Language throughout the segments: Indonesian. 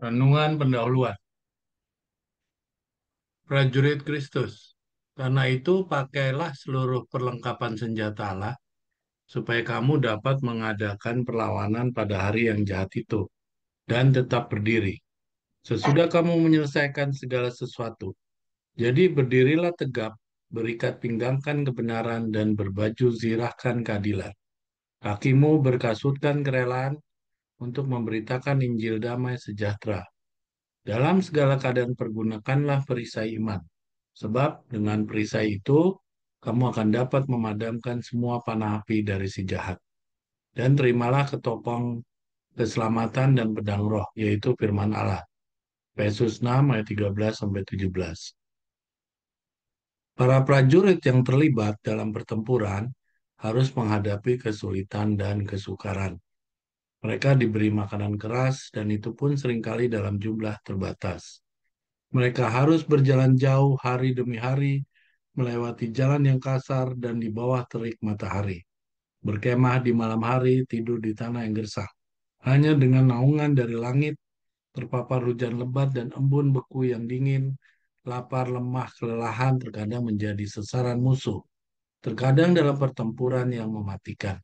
Renungan pendahuluan, prajurit Kristus. Karena itu, pakailah seluruh perlengkapan senjata Allah, supaya kamu dapat mengadakan perlawanan pada hari yang jahat itu, dan tetap berdiri. Sesudah kamu menyelesaikan segala sesuatu, jadi berdirilah tegap, berikat pinggangkan kebenaran, dan berbaju zirahkan keadilan. Kakimu berkasutkan kerelaan untuk memberitakan Injil damai sejahtera. Dalam segala keadaan pergunakanlah perisai iman, sebab dengan perisai itu kamu akan dapat memadamkan semua panah api dari si jahat. Dan terimalah ketopong keselamatan dan pedang roh, yaitu firman Allah. Efesus 6 ayat 13-17. Para prajurit yang terlibat dalam pertempuran harus menghadapi kesulitan dan kesukaran. Mereka diberi makanan keras dan itu pun seringkali dalam jumlah terbatas. Mereka harus berjalan jauh hari demi hari, melewati jalan yang kasar dan di bawah terik matahari. Berkemah di malam hari, tidur di tanah yang gersang. Hanya dengan naungan dari langit, terpapar hujan lebat dan embun beku yang dingin, lapar, lemah, kelelahan terkadang menjadi sasaran musuh. Terkadang dalam pertempuran yang mematikan.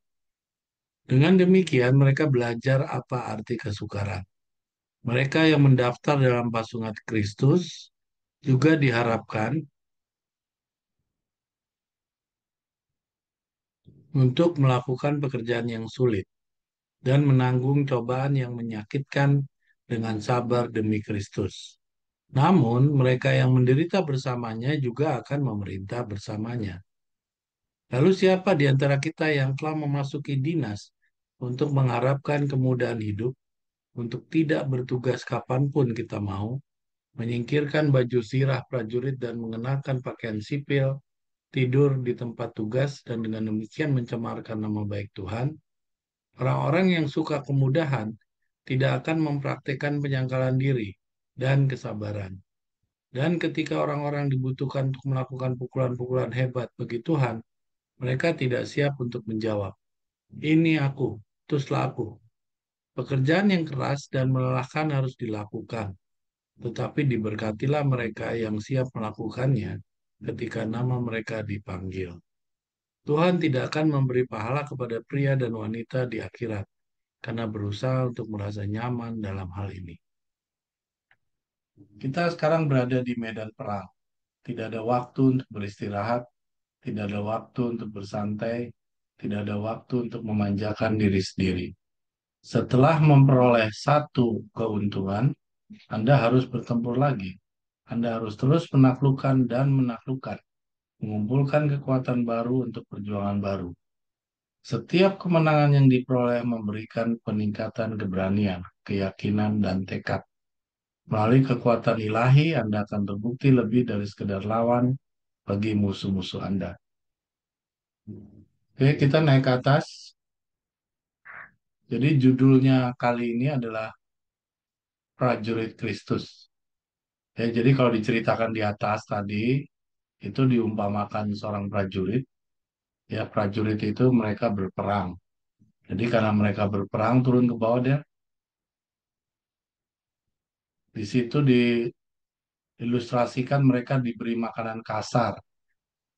Dengan demikian, mereka belajar apa arti kesukaran. Mereka yang mendaftar dalam pasukan Kristus juga diharapkan untuk melakukan pekerjaan yang sulit dan menanggung cobaan yang menyakitkan dengan sabar demi Kristus. Namun, mereka yang menderita bersamanya juga akan memerintah bersamanya. Lalu siapa di antara kita yang telah memasuki dinas untuk mengharapkan kemudahan hidup, untuk tidak bertugas kapanpun kita mau, menyingkirkan baju sirah prajurit dan mengenakan pakaian sipil, tidur di tempat tugas, dan dengan demikian mencemarkan nama baik Tuhan? Orang-orang yang suka kemudahan tidak akan mempraktikkan penyangkalan diri dan kesabaran. Dan ketika orang-orang dibutuhkan untuk melakukan pukulan-pukulan hebat bagi Tuhan, mereka tidak siap untuk menjawab, "Ini aku, teruslah aku." Pekerjaan yang keras dan melelahkan harus dilakukan, tetapi diberkatilah mereka yang siap melakukannya ketika nama mereka dipanggil. Tuhan tidak akan memberi pahala kepada pria dan wanita di akhirat karena berusaha untuk merasa nyaman dalam hal ini. Kita sekarang berada di medan perang. Tidak ada waktu untuk beristirahat, tidak ada waktu untuk bersantai, tidak ada waktu untuk memanjakan diri sendiri. Setelah memperoleh satu keuntungan, Anda harus bertempur lagi. Anda harus terus menaklukkan dan menaklukkan, mengumpulkan kekuatan baru untuk perjuangan baru. Setiap kemenangan yang diperoleh memberikan peningkatan keberanian, keyakinan, dan tekad. Melalui kekuatan ilahi, Anda akan terbukti lebih dari sekedar lawan bagi musuh-musuh Anda. Oke, kita naik ke atas. Jadi judulnya kali ini adalah Prajurit Kristus. Ya, jadi kalau diceritakan di atas tadi, itu diumpamakan seorang prajurit. Ya, prajurit itu mereka berperang. Jadi karena mereka berperang turun ke bawah dia, di situ diilustrasikan mereka diberi makanan kasar.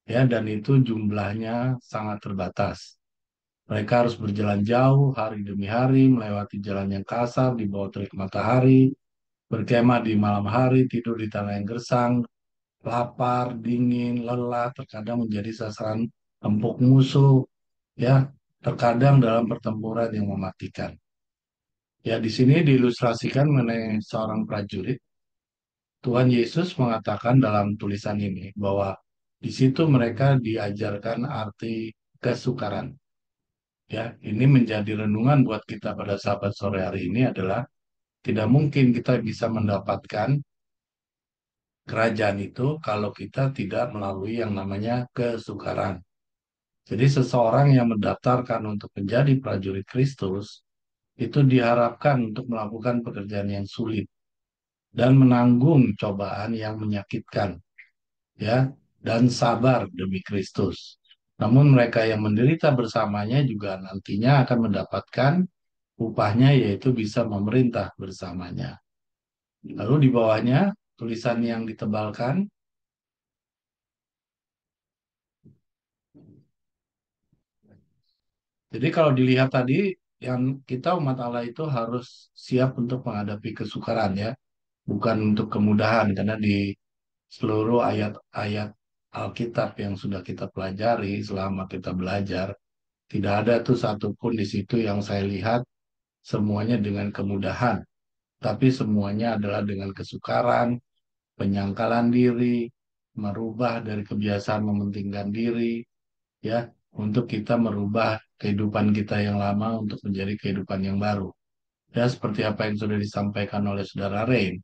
Ya, dan itu jumlahnya sangat terbatas. Mereka harus berjalan jauh hari demi hari, melewati jalan yang kasar di bawah terik matahari, berkemah di malam hari, tidur di tanah yang gersang, lapar, dingin, lelah, terkadang menjadi sasaran empuk musuh, ya, terkadang dalam pertempuran yang mematikan. Ya, di sini diilustrasikan mengenai seorang prajurit. Tuhan Yesus mengatakan dalam tulisan ini bahwa di situ mereka diajarkan arti kesukaran. Ya, ini menjadi renungan buat kita pada sahabat sore hari ini adalah tidak mungkin kita bisa mendapatkan kerajaan itu kalau kita tidak melalui yang namanya kesukaran. Jadi seseorang yang mendaftarkan untuk menjadi prajurit Kristus itu diharapkan untuk melakukan pekerjaan yang sulit dan menanggung cobaan yang menyakitkan, ya, dan sabar demi Kristus. Namun mereka yang menderita bersamanya juga nantinya akan mendapatkan upahnya yaitu bisa memerintah bersamanya. Lalu di bawahnya tulisan yang ditebalkan. Jadi kalau dilihat tadi, yang kita umat Allah itu harus siap untuk menghadapi kesukaran ya, bukan untuk kemudahan. Karena di seluruh ayat-ayat Alkitab yang sudah kita pelajari selama kita belajar, tidak ada tuh satupun di situ yang saya lihat semuanya dengan kemudahan, tapi semuanya adalah dengan kesukaran, penyangkalan diri, merubah dari kebiasaan mementingkan diri, ya, untuk kita merubah kehidupan kita yang lama untuk menjadi kehidupan yang baru. Ya, seperti apa yang sudah disampaikan oleh Saudara Rain.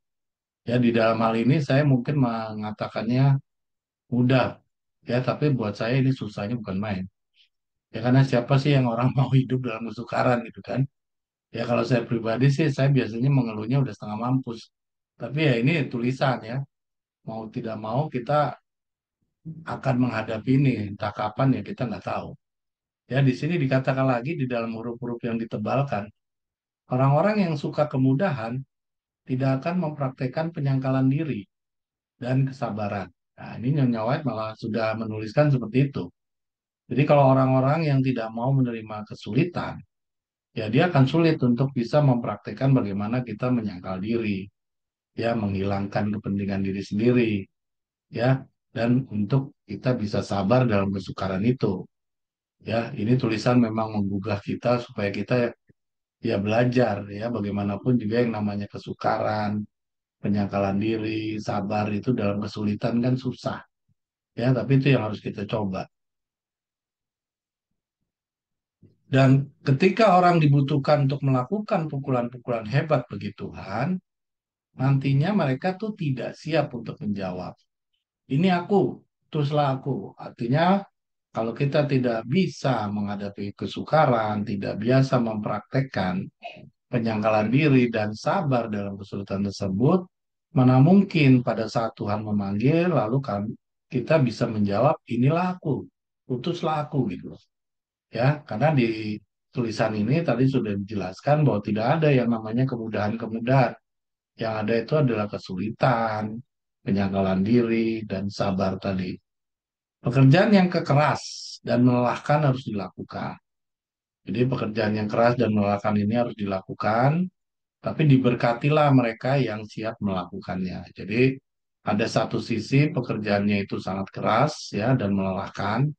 Ya, di dalam hal ini saya mungkin mengatakannya mudah, ya, tapi buat saya ini susahnya bukan main. Ya, karena siapa sih yang orang mau hidup dalam kesukaran gitu kan? Ya, kalau saya pribadi sih, saya biasanya mengeluhnya udah setengah mampus. Tapi ya ini tulisan ya, mau tidak mau kita akan menghadapi ini, entah kapan ya kita nggak tahu. Ya, di sini dikatakan lagi di dalam huruf-huruf yang ditebalkan, orang-orang yang suka kemudahan tidak akan mempraktekkan penyangkalan diri dan kesabaran. Nah, ini Nyonya White malah sudah menuliskan seperti itu. Jadi kalau orang-orang yang tidak mau menerima kesulitan, ya dia akan sulit untuk bisa mempraktekkan bagaimana kita menyangkal diri, ya menghilangkan kepentingan diri sendiri, ya, dan untuk kita bisa sabar dalam kesukaran itu. Ya, ini tulisan memang menggugah kita supaya kita ya belajar ya bagaimanapun juga yang namanya kesukaran, penyangkalan diri, sabar itu dalam kesulitan kan susah. Ya, tapi itu yang harus kita coba. Dan ketika orang dibutuhkan untuk melakukan pukulan-pukulan hebat bagi Tuhan, nantinya mereka tuh tidak siap untuk menjawab. Ini aku, teruslah aku. Artinya kalau kita tidak bisa menghadapi kesukaran, tidak biasa mempraktekkan penyangkalan diri dan sabar dalam kesulitan tersebut, mana mungkin pada saat Tuhan memanggil, lalu kita bisa menjawab, inilah aku, utuslah aku gitu loh. Ya, karena di tulisan ini tadi sudah dijelaskan bahwa tidak ada yang namanya kemudahan-kemudahan. Yang ada itu adalah kesulitan, penyangkalan diri, dan sabar tadi. Pekerjaan yang kekeras dan melelahkan harus dilakukan. Jadi pekerjaan yang keras dan melelahkan ini harus dilakukan, tapi diberkatilah mereka yang siap melakukannya. Jadi ada satu sisi pekerjaannya itu sangat keras ya dan melelahkan,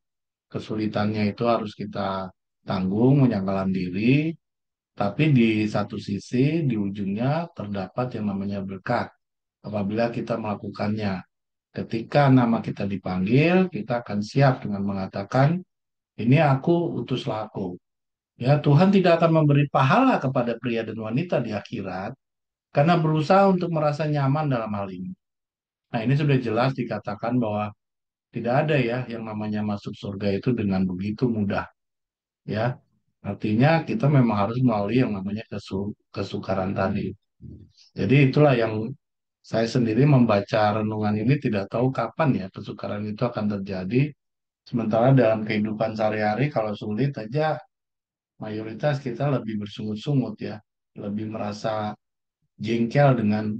kesulitannya itu harus kita tanggung, menyangkalan diri, tapi di satu sisi di ujungnya terdapat yang namanya berkat apabila kita melakukannya. Ketika nama kita dipanggil, kita akan siap dengan mengatakan, ini aku, utuslah aku. Ya, Tuhan tidak akan memberi pahala kepada pria dan wanita di akhirat karena berusaha untuk merasa nyaman dalam hal ini. Nah, ini sudah jelas dikatakan bahwa tidak ada ya yang namanya masuk surga itu dengan begitu mudah. Ya, artinya kita memang harus melalui yang namanya kesukaran tadi. Jadi itulah yang saya sendiri membaca renungan ini tidak tahu kapan ya kesukaran itu akan terjadi. Sementara dalam kehidupan sehari-hari kalau sulit aja mayoritas kita lebih bersungut-sungut ya, lebih merasa jengkel dengan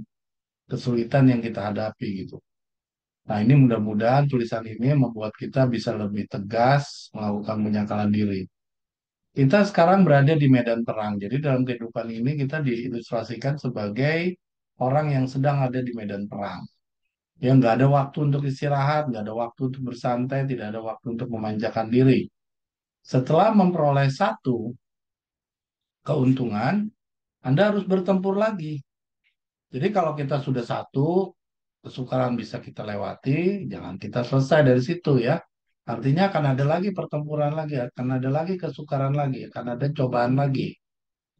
kesulitan yang kita hadapi gitu. Nah, ini mudah-mudahan tulisan ini membuat kita bisa lebih tegas melakukan penyangkalan diri. Kita sekarang berada di medan perang, jadi dalam kehidupan ini kita diilustrasikan sebagai orang yang sedang ada di medan perang. Ya, nggak ada waktu untuk istirahat, nggak ada waktu untuk bersantai, tidak ada waktu untuk memanjakan diri. Setelah memperoleh satu keuntungan, Anda harus bertempur lagi. Jadi kalau kita sudah satu, kesukaran bisa kita lewati, jangan kita selesai dari situ ya. Artinya akan ada lagi pertempuran lagi, akan ada lagi kesukaran lagi, akan ada cobaan lagi.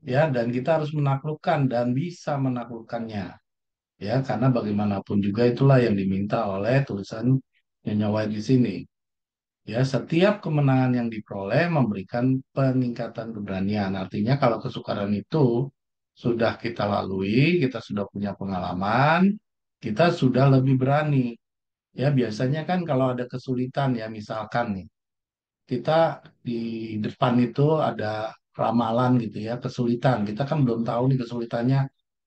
Ya, dan kita harus menaklukkan dan bisa menaklukkannya. Ya, karena bagaimanapun juga itulah yang diminta oleh tulisan Nyonya White di sini. Ya, setiap kemenangan yang diperoleh memberikan peningkatan keberanian. Artinya kalau kesukaran itu sudah kita lalui, kita sudah punya pengalaman, kita sudah lebih berani. Ya, biasanya kan kalau ada kesulitan ya, misalkan nih, kita di depan itu ada ramalan gitu ya, kesulitan. Kita kan belum tahu nih kesulitannya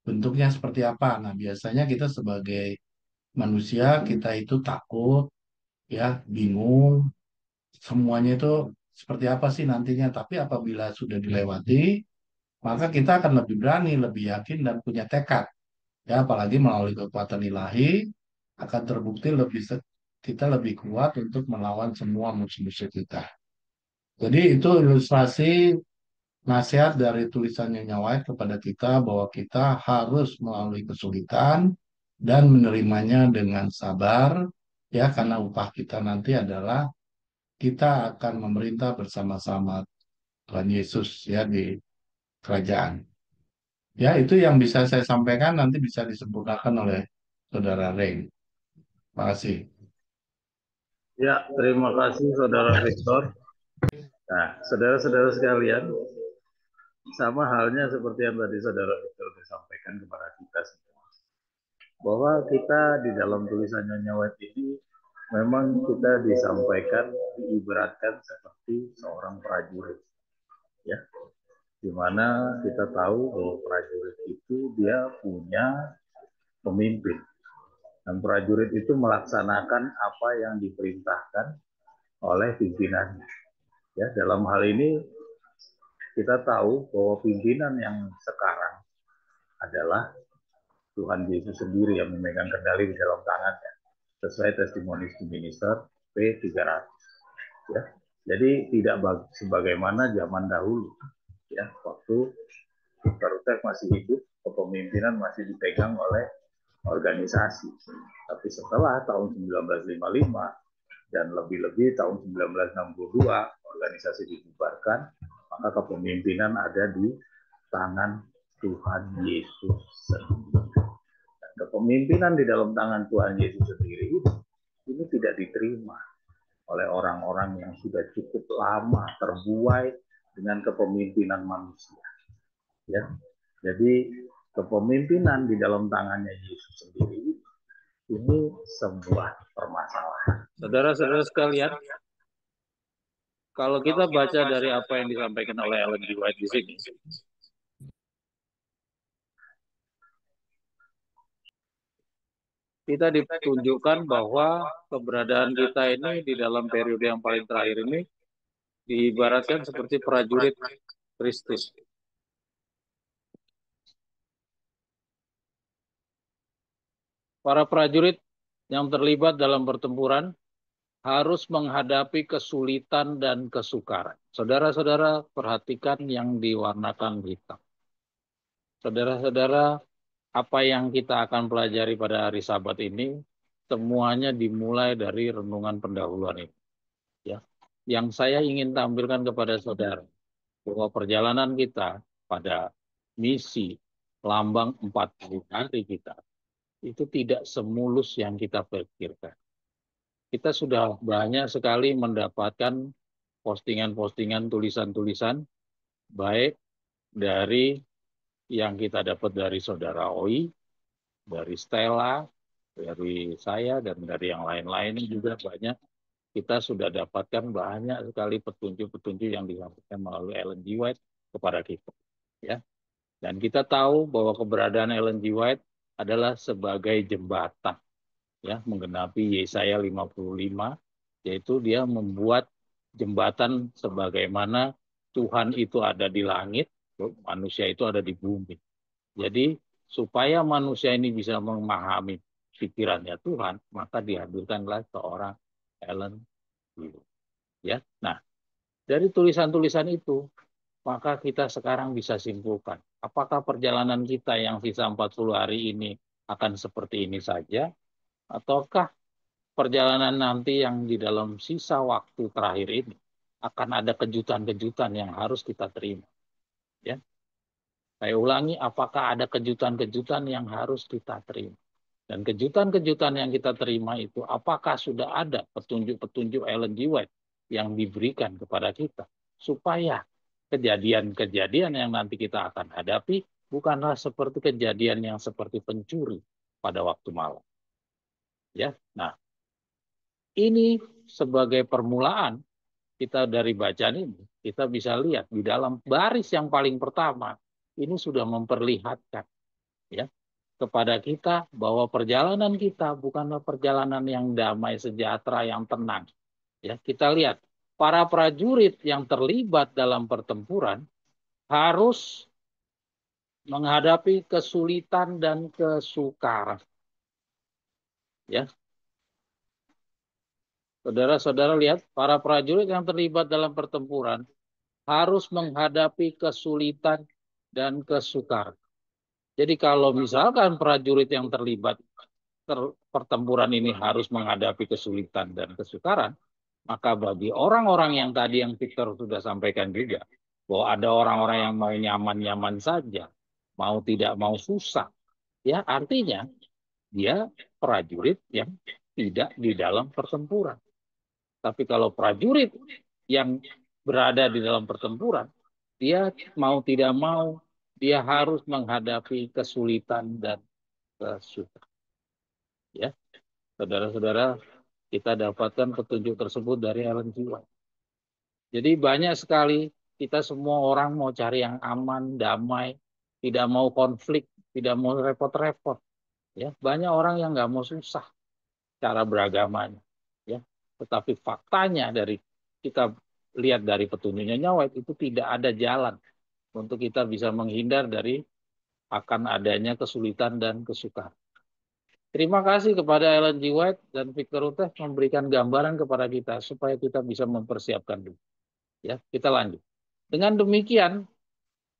bentuknya seperti apa. Nah, biasanya kita sebagai manusia kita itu takut, ya, bingung, semuanya itu seperti apa sih nantinya. Tapi apabila sudah dilewati, maka kita akan lebih berani, lebih yakin dan punya tekad. Ya, apalagi melalui kekuatan ilahi akan terbukti kita lebih kuat untuk melawan semua musuh-musuh kita. Jadi itu ilustrasi nasihat dari tulisan Nyonya White kepada kita bahwa kita harus melalui kesulitan dan menerimanya dengan sabar, ya, karena upah kita nanti adalah kita akan memerintah bersama-sama Tuhan Yesus, ya, di kerajaan. Ya, itu yang bisa saya sampaikan, nanti bisa disempurnakan oleh Saudara Ray. Terima kasih. Ya, terima kasih Saudara Victor. Nah, saudara-saudara sekalian, sama halnya seperti yang tadi Saudara Victor sampaikan kepada kita semua, bahwa kita di dalam tulisan Nyonya White ini memang kita disampaikan, diibaratkan seperti seorang prajurit, ya, di mana kita tahu bahwa prajurit itu dia punya pemimpin, dan prajurit itu melaksanakan apa yang diperintahkan oleh pimpinannya. Ya, dalam hal ini kita tahu bahwa pimpinan yang sekarang adalah Tuhan Yesus sendiri yang memegang kendali di dalam tangannya, sesuai testimoni minister P300. Ya, jadi tidak sebagaimana zaman dahulu, ya, waktu Dr. Utek masih hidup, kepemimpinan masih dipegang oleh organisasi. Tapi setelah tahun 1955 dan lebih-lebih tahun 1962 organisasi dibubarkan, maka kepemimpinan ada di tangan Tuhan Yesus sendiri. Dan kepemimpinan di dalam tangan Tuhan Yesus sendiri ini tidak diterima oleh orang-orang yang sudah cukup lama terbuai dengan kepemimpinan manusia. Ya, jadi kepemimpinan di dalam tangannya Yesus sendiri ini sebuah permasalahan. Saudara-saudara sekalian, kalau kita baca dari apa yang disampaikan oleh Ellen G. White di sini, kita ditunjukkan bahwa keberadaan kita ini di dalam periode yang paling terakhir ini diibaratkan seperti prajurit Kristus. Para prajurit yang terlibat dalam pertempuran harus menghadapi kesulitan dan kesukaran. Saudara-saudara, perhatikan yang diwarnakan hitam. Saudara-saudara, apa yang kita akan pelajari pada hari Sabat ini, semuanya dimulai dari renungan pendahuluan ini. Ya. Yang saya ingin tampilkan kepada saudara, bahwa perjalanan kita pada misi lambang 40 hari kita, itu tidak semulus yang kita pikirkan. Kita sudah banyak sekali mendapatkan postingan-postingan, tulisan-tulisan, baik dari yang kita dapat dari saudara Oi, dari Stella, dari saya, dan dari yang lain-lain juga banyak. Kita sudah dapatkan banyak sekali petunjuk-petunjuk yang disampaikan melalui Ellen G. White kepada kita. Ya. Dan kita tahu bahwa keberadaan Ellen G. White adalah sebagai jembatan, ya, menggenapi Yesaya 55, yaitu dia membuat jembatan sebagaimana Tuhan itu ada di langit, manusia itu ada di bumi. Jadi supaya manusia ini bisa memahami pikirannya Tuhan, maka dihadirkanlah seorang Ellen G. White. Ya, nah dari tulisan-tulisan itu, maka kita sekarang bisa simpulkan, apakah perjalanan kita yang sisa 40 hari ini akan seperti ini saja, ataukah perjalanan nanti yang di dalam sisa waktu terakhir ini akan ada kejutan-kejutan yang harus kita terima. Ya, saya ulangi, apakah ada kejutan-kejutan yang harus kita terima? Dan kejutan-kejutan yang kita terima itu, apakah sudah ada petunjuk-petunjuk Ellen G. White yang diberikan kepada kita, supaya kejadian-kejadian yang nanti kita akan hadapi bukanlah seperti kejadian yang seperti pencuri pada waktu malam. Ya, nah ini sebagai permulaan kita dari bacaan ini, kita bisa lihat di dalam baris yang paling pertama, ini sudah memperlihatkan, ya, kepada kita bahwa perjalanan kita bukanlah perjalanan yang damai, sejahtera, yang tenang. Ya, kita lihat para prajurit yang terlibat dalam pertempuran harus menghadapi kesulitan dan kesukaran. Ya, saudara-saudara lihat para prajurit yang terlibat dalam pertempuran harus menghadapi kesulitan dan kesukaran. Jadi kalau misalkan prajurit yang terlibat pertempuran ini harus menghadapi kesulitan dan kesukaran, maka bagi orang-orang yang tadi yang Victor sudah sampaikan juga, bahwa ada orang-orang yang mau nyaman-nyaman saja, mau tidak mau susah, ya artinya dia prajurit yang tidak di dalam pertempuran. Tapi kalau prajurit yang berada di dalam pertempuran, dia mau tidak mau, dia harus menghadapi kesulitan dan kesukaran. Ya, saudara-saudara, kita dapatkan petunjuk tersebut dari Ellen G. White. Jadi banyak sekali kita semua orang mau cari yang aman, damai, tidak mau konflik, tidak mau repot-repot. Ya, banyak orang yang nggak mau susah cara beragamanya. Ya, tetapi faktanya dari kita lihat dari petunjuknya White itu tidak ada jalan untuk kita bisa menghindar dari akan adanya kesulitan dan kesukaran. Terima kasih kepada Ellen G. White dan Victor Uteh memberikan gambaran kepada kita supaya kita bisa mempersiapkan dulu. Ya, kita lanjut. Dengan demikian,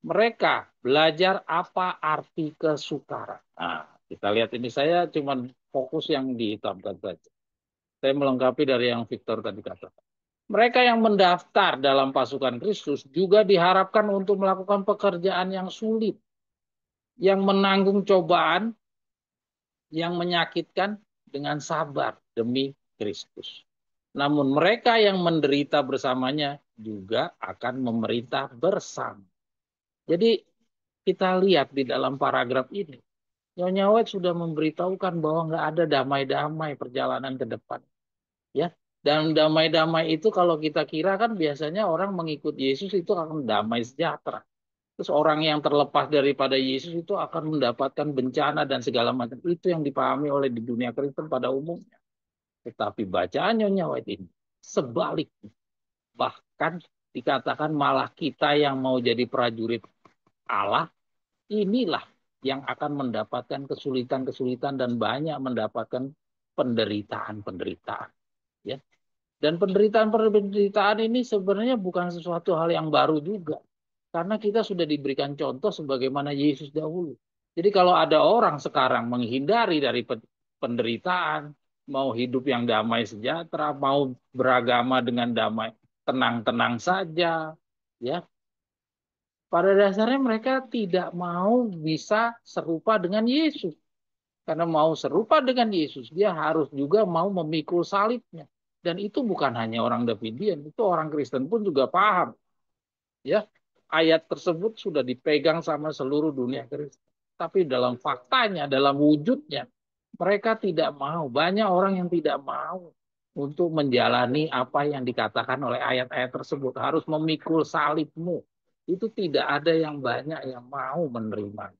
mereka belajar apa arti kesukaran. Nah, kita lihat ini saya cuma fokus yang dihitamkan saja. Saya melengkapi dari yang Victor tadi katakan. Mereka yang mendaftar dalam pasukan Kristus juga diharapkan untuk melakukan pekerjaan yang sulit, yang menanggung cobaan, yang menyakitkan dengan sabar demi Kristus. Namun mereka yang menderita bersamanya juga akan memerintah bersama. Jadi kita lihat di dalam paragraf ini, Nyonya White sudah memberitahukan bahwa nggak ada damai-damai perjalanan ke depan. Ya, dan damai-damai itu kalau kita kira kan biasanya orang mengikut Yesus itu akan damai sejahtera. Terus orang yang terlepas daripada Yesus itu akan mendapatkan bencana dan segala macam. Itu yang dipahami oleh di dunia Kristen pada umumnya. Tetapi bacaan Nyonya White ini sebaliknya. Bahkan dikatakan malah kita yang mau jadi prajurit Allah, inilah yang akan mendapatkan kesulitan-kesulitan dan banyak mendapatkan penderitaan-penderitaan. Ya. Dan penderitaan-penderitaan ini sebenarnya bukan sesuatu hal yang baru juga. Karena kita sudah diberikan contoh sebagaimana Yesus dahulu. Jadi kalau ada orang sekarang menghindari dari penderitaan, mau hidup yang damai sejahtera, mau beragama dengan damai, tenang-tenang saja, ya. Pada dasarnya mereka tidak mau bisa serupa dengan Yesus. Karena mau serupa dengan Yesus, dia harus juga mau memikul salibnya. Dan itu bukan hanya orang Davidian, itu orang Kristen pun juga paham. Ya, ayat tersebut sudah dipegang sama seluruh dunia Kristen. Tapi dalam faktanya, dalam wujudnya, mereka tidak mau. Banyak orang yang tidak mau untuk menjalani apa yang dikatakan oleh ayat-ayat tersebut. Harus memikul salibmu. Itu tidak ada yang banyak yang mau menerima.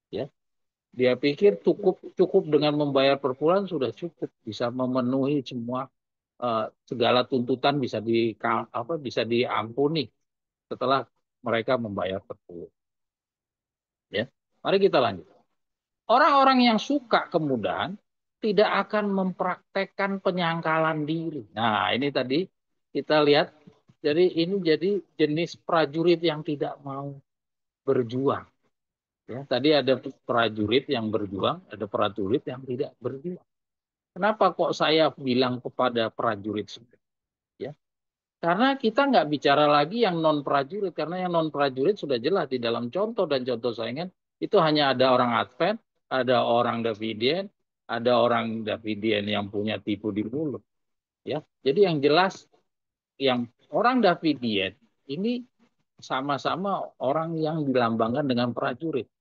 Ya, dia pikir cukup cukup dengan membayar per bulan sudah cukup bisa memenuhi semua segala tuntutan bisa diampuni setelah mereka membayar per bulan. Ya, mari kita lanjut. Orang-orang yang suka kemudahan tidak akan mempraktekkan penyangkalan diri. Nah, ini tadi kita lihat. Jadi ini jadi jenis prajurit yang tidak mau berjuang. Ya, tadi ada prajurit yang berjuang, ada prajurit yang tidak berjuang. Kenapa kok saya bilang kepada prajurit? Ya, karena kita nggak bicara lagi yang non prajurit, karena yang non prajurit sudah jelas di dalam contoh dan contoh saingan itu hanya ada orang Advent, ada orang Davidian, ada orang Davidian yang punya tipu di mulut. Ya, jadi yang jelas yang orang Davidian ini sama-sama orang yang dilambangkan dengan prajurit.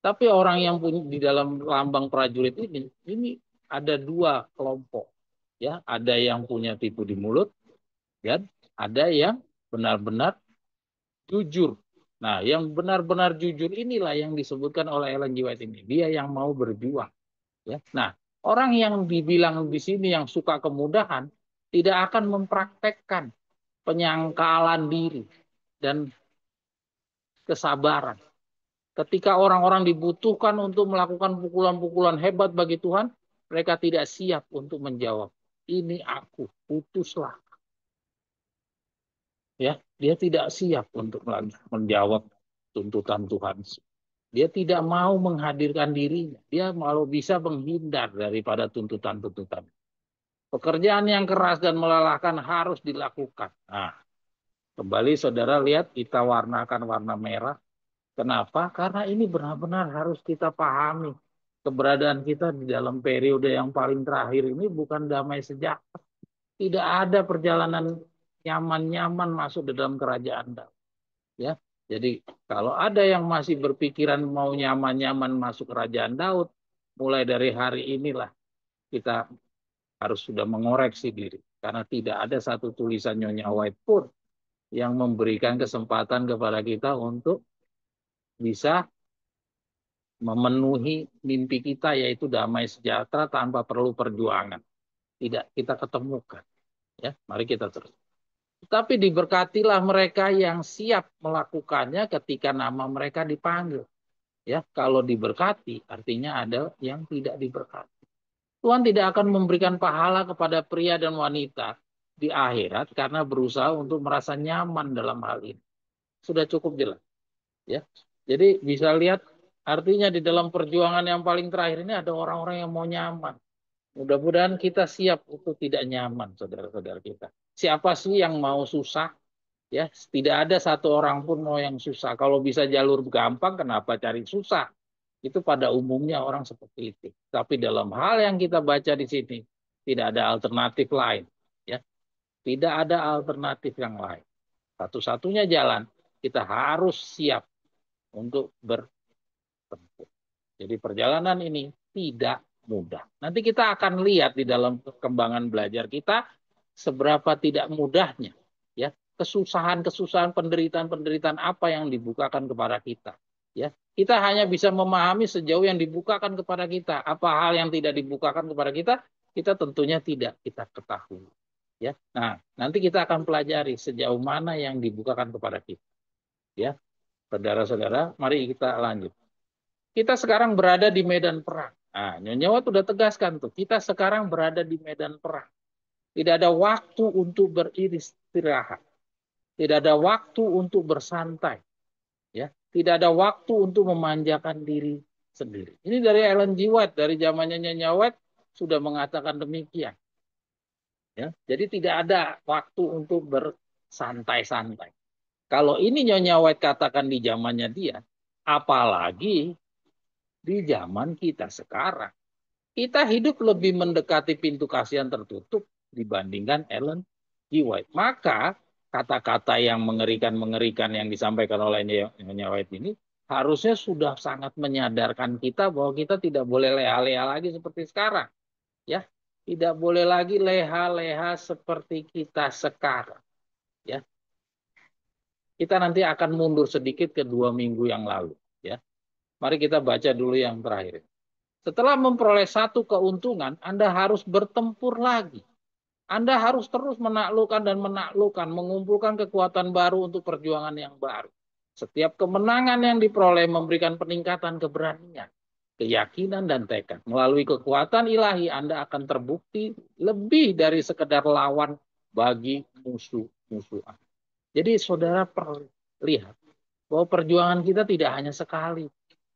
Tapi orang yang punya di dalam lambang prajurit ini ada dua kelompok, ya. Ada yang punya tipu di mulut, ya. Ada yang benar-benar jujur. Nah, yang benar-benar jujur inilah yang disebutkan oleh Ellen G. White ini. Dia yang mau berjuang, ya. Nah, orang yang dibilang di sini yang suka kemudahan tidak akan mempraktekkan penyangkalan diri dan kesabaran. Ketika orang-orang dibutuhkan untuk melakukan pukulan-pukulan hebat bagi Tuhan, mereka tidak siap untuk menjawab, ini aku, putuslah. Ya, dia tidak siap untuk menjawab tuntutan Tuhan. Dia tidak mau menghadirkan dirinya. Dia malah bisa menghindar daripada tuntutan-tuntutan. Pekerjaan yang keras dan melelahkan harus dilakukan. Nah, kembali saudara lihat kita warnakan warna merah. Kenapa? Karena ini benar-benar harus kita pahami. Keberadaan kita di dalam periode yang paling terakhir ini bukan damai sejahtera. Tidak ada perjalanan nyaman-nyaman masuk di dalam kerajaan Daud. Ya, jadi kalau ada yang masih berpikiran mau nyaman-nyaman masuk kerajaan Daud, mulai dari hari inilah kita harus sudah mengoreksi diri. Karena tidak ada satu tulisan Nyonya White pun yang memberikan kesempatan kepada kita untuk bisa memenuhi mimpi kita yaitu damai sejahtera tanpa perlu perjuangan. Tidak kita ketemukan. Ya, mari kita terus. Tapi diberkatilah mereka yang siap melakukannya ketika nama mereka dipanggil. Ya, kalau diberkati artinya ada yang tidak diberkati. Tuhan tidak akan memberikan pahala kepada pria dan wanita di akhirat karena berusaha untuk merasa nyaman dalam hal ini. Sudah cukup jelas, ya. Jadi bisa lihat artinya di dalam perjuangan yang paling terakhir ini ada orang-orang yang mau nyaman. Mudah-mudahan kita siap untuk tidak nyaman, saudara-saudara kita. Siapa sih yang mau susah? Ya, tidak ada satu orang pun mau yang susah. Kalau bisa jalur gampang, kenapa cari susah? Itu pada umumnya orang seperti itu. Tapi dalam hal yang kita baca di sini, tidak ada alternatif lain. Ya, tidak ada alternatif yang lain. Satu-satunya jalan, kita harus siap untuk bertempur. Jadi perjalanan ini tidak mudah. Nanti kita akan lihat di dalam perkembangan belajar kita seberapa tidak mudahnya, ya, kesusahan-kesusahan, penderitaan-penderitaan apa yang dibukakan kepada kita. Ya, kita hanya bisa memahami sejauh yang dibukakan kepada kita. Apa hal yang tidak dibukakan kepada kita tentunya tidak kita ketahui. Ya, nah nanti kita akan pelajari sejauh mana yang dibukakan kepada kita. Ya, saudara-saudara, mari kita lanjut. Kita sekarang berada di medan perang. Nah, Nyonya Wat sudah tegaskan tuh, kita sekarang berada di medan perang. Tidak ada waktu untuk beristirahat. Tidak ada waktu untuk bersantai. Ya, tidak ada waktu untuk memanjakan diri sendiri. Ini dari Ellen G. White, dari zamannya Nyonya White sudah mengatakan demikian. Ya, jadi tidak ada waktu untuk bersantai-santai. Kalau ini Nyonya White katakan di zamannya dia, apalagi di zaman kita sekarang. Kita hidup lebih mendekati pintu kasih yang tertutup dibandingkan Ellen G. White. Maka kata-kata yang mengerikan-mengerikan yang disampaikan oleh Nyonya White ini harusnya sudah sangat menyadarkan kita bahwa kita tidak boleh leha-leha lagi seperti sekarang. Ya, tidak boleh lagi leha-leha seperti kita sekarang. Ya, kita nanti akan mundur sedikit ke 2 minggu yang lalu. Ya, mari kita baca dulu yang terakhir. Setelah memperoleh satu keuntungan, Anda harus bertempur lagi. Anda harus terus menaklukkan dan menaklukkan, mengumpulkan kekuatan baru untuk perjuangan yang baru. Setiap kemenangan yang diperoleh memberikan peningkatan keberanian, keyakinan, dan tekad. Melalui kekuatan ilahi, Anda akan terbukti lebih dari sekedar lawan bagi musuh-musuh. Jadi saudara perlu lihat bahwa perjuangan kita tidak hanya sekali.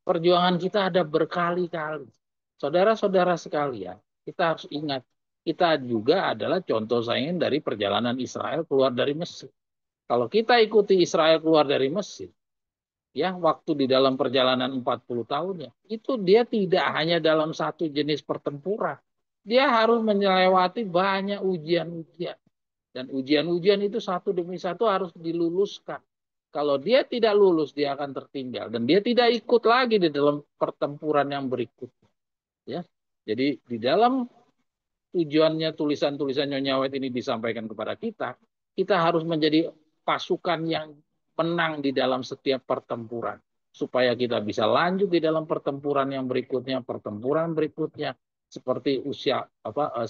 Perjuangan kita ada berkali-kali. Saudara-saudara sekalian, kita harus ingat, kita juga adalah contoh saingan dari perjalanan Israel keluar dari Mesir. Kalau kita ikuti Israel keluar dari Mesir, ya waktu di dalam perjalanan 40 tahunnya, itu dia tidak hanya dalam satu jenis pertempuran. Dia harus melewati banyak ujian-ujian. Dan ujian-ujian itu satu demi satu harus diluluskan. Kalau dia tidak lulus, dia akan tertinggal dan dia tidak ikut lagi di dalam pertempuran yang berikutnya. Ya, jadi di dalam tujuannya tulisan-tulisan Nyonya White ini disampaikan kepada kita, kita harus menjadi pasukan yang menang di dalam setiap pertempuran supaya kita bisa lanjut di dalam pertempuran berikutnya seperti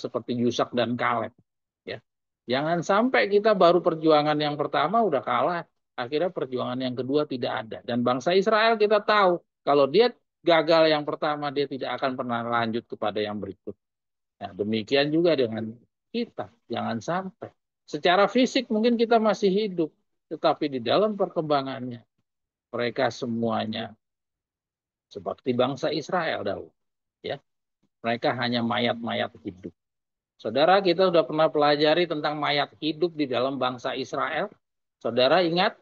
seperti Yusak dan Kaleb, ya. Jangan sampai kita baru perjuangan yang pertama udah kalah, akhirnya perjuangan yang kedua tidak ada. Dan bangsa Israel kita tahu kalau dia gagal yang pertama dia tidak akan pernah lanjut kepada yang berikut. Nah, demikian juga dengan kita. Jangan sampai. Secara fisik mungkin kita masih hidup, tetapi di dalam perkembangannya, mereka semuanya seperti bangsa Israel dahulu. Ya, mereka hanya mayat-mayat hidup. Saudara, kita sudah pernah pelajari tentang mayat hidup di dalam bangsa Israel. Saudara ingat,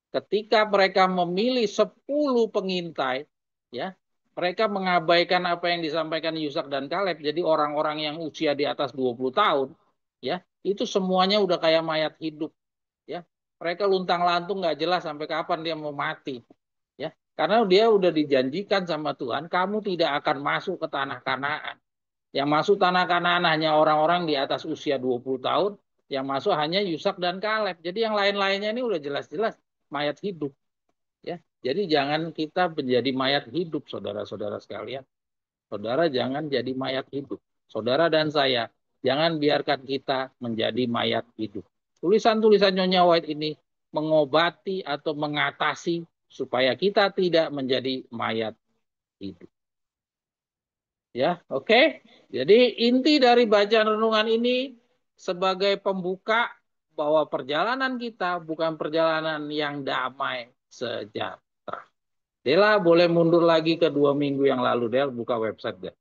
ketika mereka memilih 10 pengintai, ya, mereka mengabaikan apa yang disampaikan Yusak dan Kaleb. Jadi orang-orang yang usia di atas 20 tahun, ya, itu semuanya udah kayak mayat hidup, ya. Mereka luntang-lantung nggak jelas sampai kapan dia mau mati, ya. Karena dia udah dijanjikan sama Tuhan, kamu tidak akan masuk ke tanah Kanaan. Yang masuk tanah Kanaan hanya orang-orang di atas usia 20 tahun, yang masuk hanya Yusak dan Kaleb. Jadi yang lain-lainnya ini udah jelas-jelas mayat hidup. Ya, jadi jangan kita menjadi mayat hidup, saudara-saudara sekalian. Saudara jangan jadi mayat hidup. Saudara dan saya, jangan biarkan kita menjadi mayat hidup. Tulisan-tulisan Nyonya White ini mengobati atau mengatasi supaya kita tidak menjadi mayat hidup. Ya, oke. Jadi inti dari bacaan renungan ini sebagai pembuka bahwa perjalanan kita bukan perjalanan yang damai sejahtera. Dela boleh mundur lagi ke 2 minggu yang lalu, Del, buka website deh.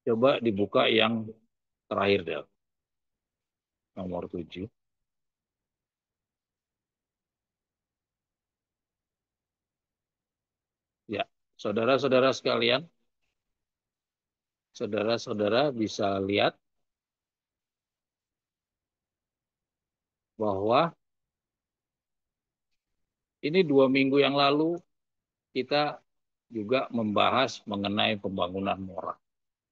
Coba dibuka yang terakhir, Del. Nomor 7. Ya, saudara-saudara sekalian, saudara-saudara bisa lihat bahwa ini 2 minggu yang lalu kita juga membahas mengenai pembangunan moral.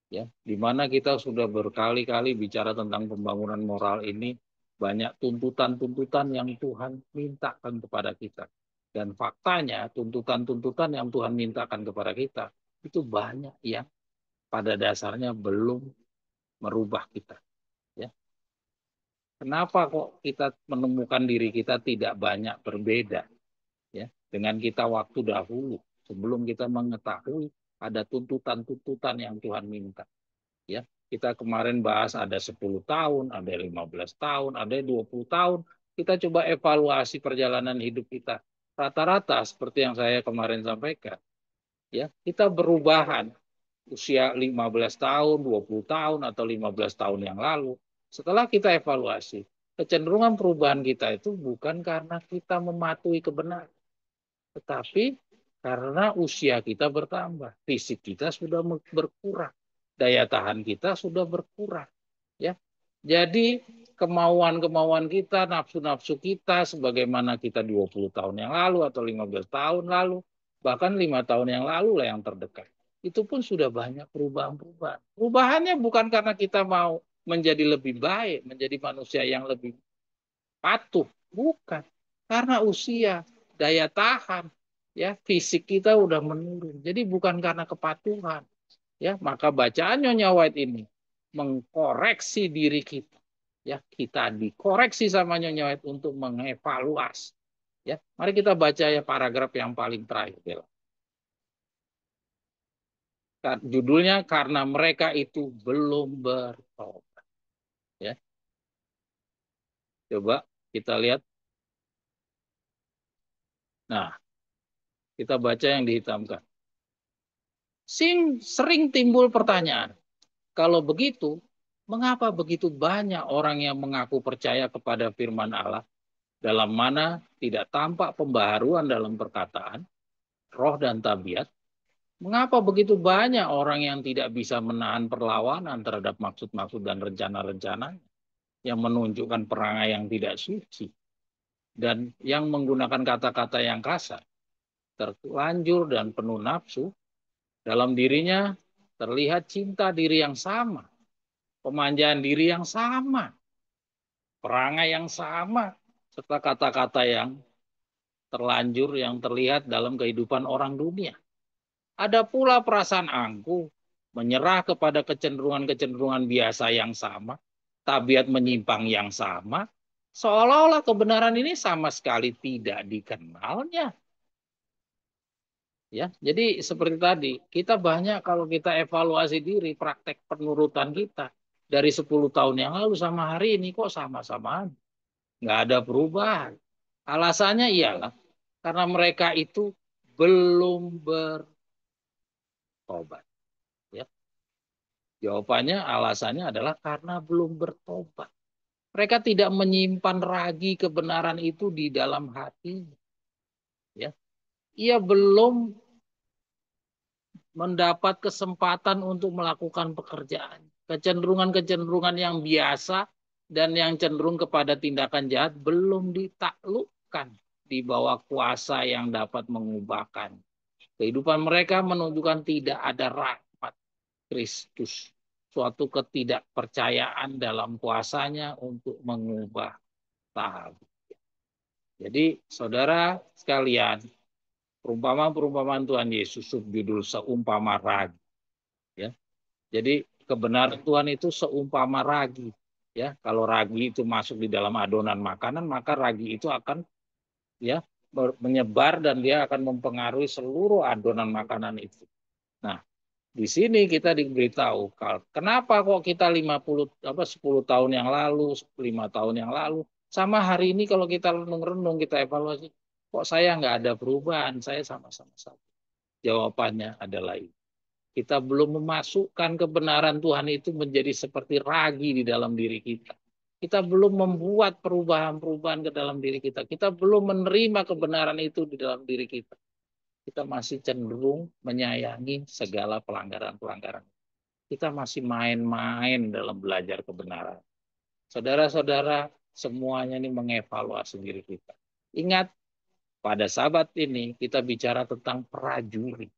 Ya, di mana kita sudah berkali-kali bicara tentang pembangunan moral ini, banyak tuntutan-tuntutan yang Tuhan mintakan kepada kita. Dan faktanya tuntutan-tuntutan yang Tuhan mintakan kepada kita itu banyak yang pada dasarnya belum merubah kita. Ya, kenapa kok kita menemukan diri kita tidak banyak berbeda, ya, dengan kita waktu dahulu sebelum kita mengetahui ada tuntutan-tuntutan yang Tuhan minta. Ya, kita kemarin bahas ada 10 tahun, ada 15 tahun, ada 20 tahun. Kita coba evaluasi perjalanan hidup kita. Rata-rata seperti yang saya kemarin sampaikan, ya, kita berubahan usia 15 tahun, 20 tahun atau 15 tahun yang lalu. Setelah kita evaluasi, kecenderungan perubahan kita itu bukan karena kita mematuhi kebenaran, tetapi karena usia kita bertambah, fisik kita sudah berkurang, daya tahan kita sudah berkurang, ya. Jadi kemauan-kemauan kita, nafsu-nafsu kita sebagaimana kita 20 tahun yang lalu atau 15 tahun lalu, bahkan 5 tahun yang lalu lah yang terdekat. Itu pun sudah banyak perubahan-perubahan. Perubahannya bukan karena kita mau menjadi lebih baik, menjadi manusia yang lebih patuh, bukan. Karena usia, daya tahan, ya, fisik kita udah menurun. Jadi bukan karena kepatuhan, ya. Maka bacaan Nyonya White ini mengkoreksi diri kita, ya. Kita dikoreksi sama Nyonya White untuk mengevaluasi, ya. Mari kita baca ya paragraf yang paling terakhir, Bella. Judulnya karena mereka itu belum bertobat. Ya, coba kita lihat. Nah, kita baca yang dihitamkan. Sering timbul pertanyaan, kalau begitu, mengapa begitu banyak orang yang mengaku percaya kepada firman Allah, dalam mana tidak tampak pembaharuan dalam perkataan, roh dan tabiat? Mengapa begitu banyak orang yang tidak bisa menahan perlawanan terhadap maksud-maksud dan rencana-rencana yang menunjukkan perangai yang tidak suci dan yang menggunakan kata-kata yang kasar, terlanjur dan penuh nafsu? Dalam dirinya terlihat cinta diri yang sama, pemanjaan diri yang sama, perangai yang sama, serta kata-kata yang terlanjur yang terlihat dalam kehidupan orang dunia. Ada pula perasaan angkuh, menyerah kepada kecenderungan-kecenderungan biasa yang sama, tabiat menyimpang yang sama, seolah-olah kebenaran ini sama sekali tidak dikenalnya. Ya, jadi seperti tadi, kita banyak kalau kita evaluasi diri, praktek penurutan kita dari 10 tahun yang lalu sama hari ini kok sama-sama, nggak ada perubahan. Alasannya ialah karena mereka itu belum bertobat. Ya, jawabannya, alasannya adalah karena belum bertobat. Mereka tidak menyimpan ragi kebenaran itu di dalam hati. Ya, ia belum mendapat kesempatan untuk melakukan pekerjaan. Kecenderungan-kecenderungan yang biasa dan yang cenderung kepada tindakan jahat belum ditaklukkan di bawah kuasa yang dapat mengubahkan. Kehidupan mereka menunjukkan tidak ada rahmat Kristus, suatu ketidakpercayaan dalam kuasanya untuk mengubah tahap. Jadi saudara sekalian, perumpamaan-perumpamaan Tuhan Yesus subjudul seumpama ragi. Ya, jadi kebenaran Tuhan itu seumpama ragi. Ya, kalau ragi itu masuk di dalam adonan makanan, maka ragi itu akan ya menyebar dan dia akan mempengaruhi seluruh adonan makanan itu. Nah, di sini kita diberitahu kenapa kok kita 10 tahun yang lalu, 5 tahun yang lalu sama hari ini kalau kita renung-renung, kita evaluasi, kok saya nggak ada perubahan, saya sama-sama saja. Jawabannya adalah ini. Kita belum memasukkan kebenaran Tuhan itu menjadi seperti ragi di dalam diri kita. Kita belum membuat perubahan-perubahan ke dalam diri kita. Kita belum menerima kebenaran itu di dalam diri kita. Kita masih cenderung menyayangi segala pelanggaran-pelanggaran. Kita masih main-main dalam belajar kebenaran. Saudara-saudara, semuanya ini mengevaluasi diri kita. Ingat, pada sahabat ini kita bicara tentang prajurit.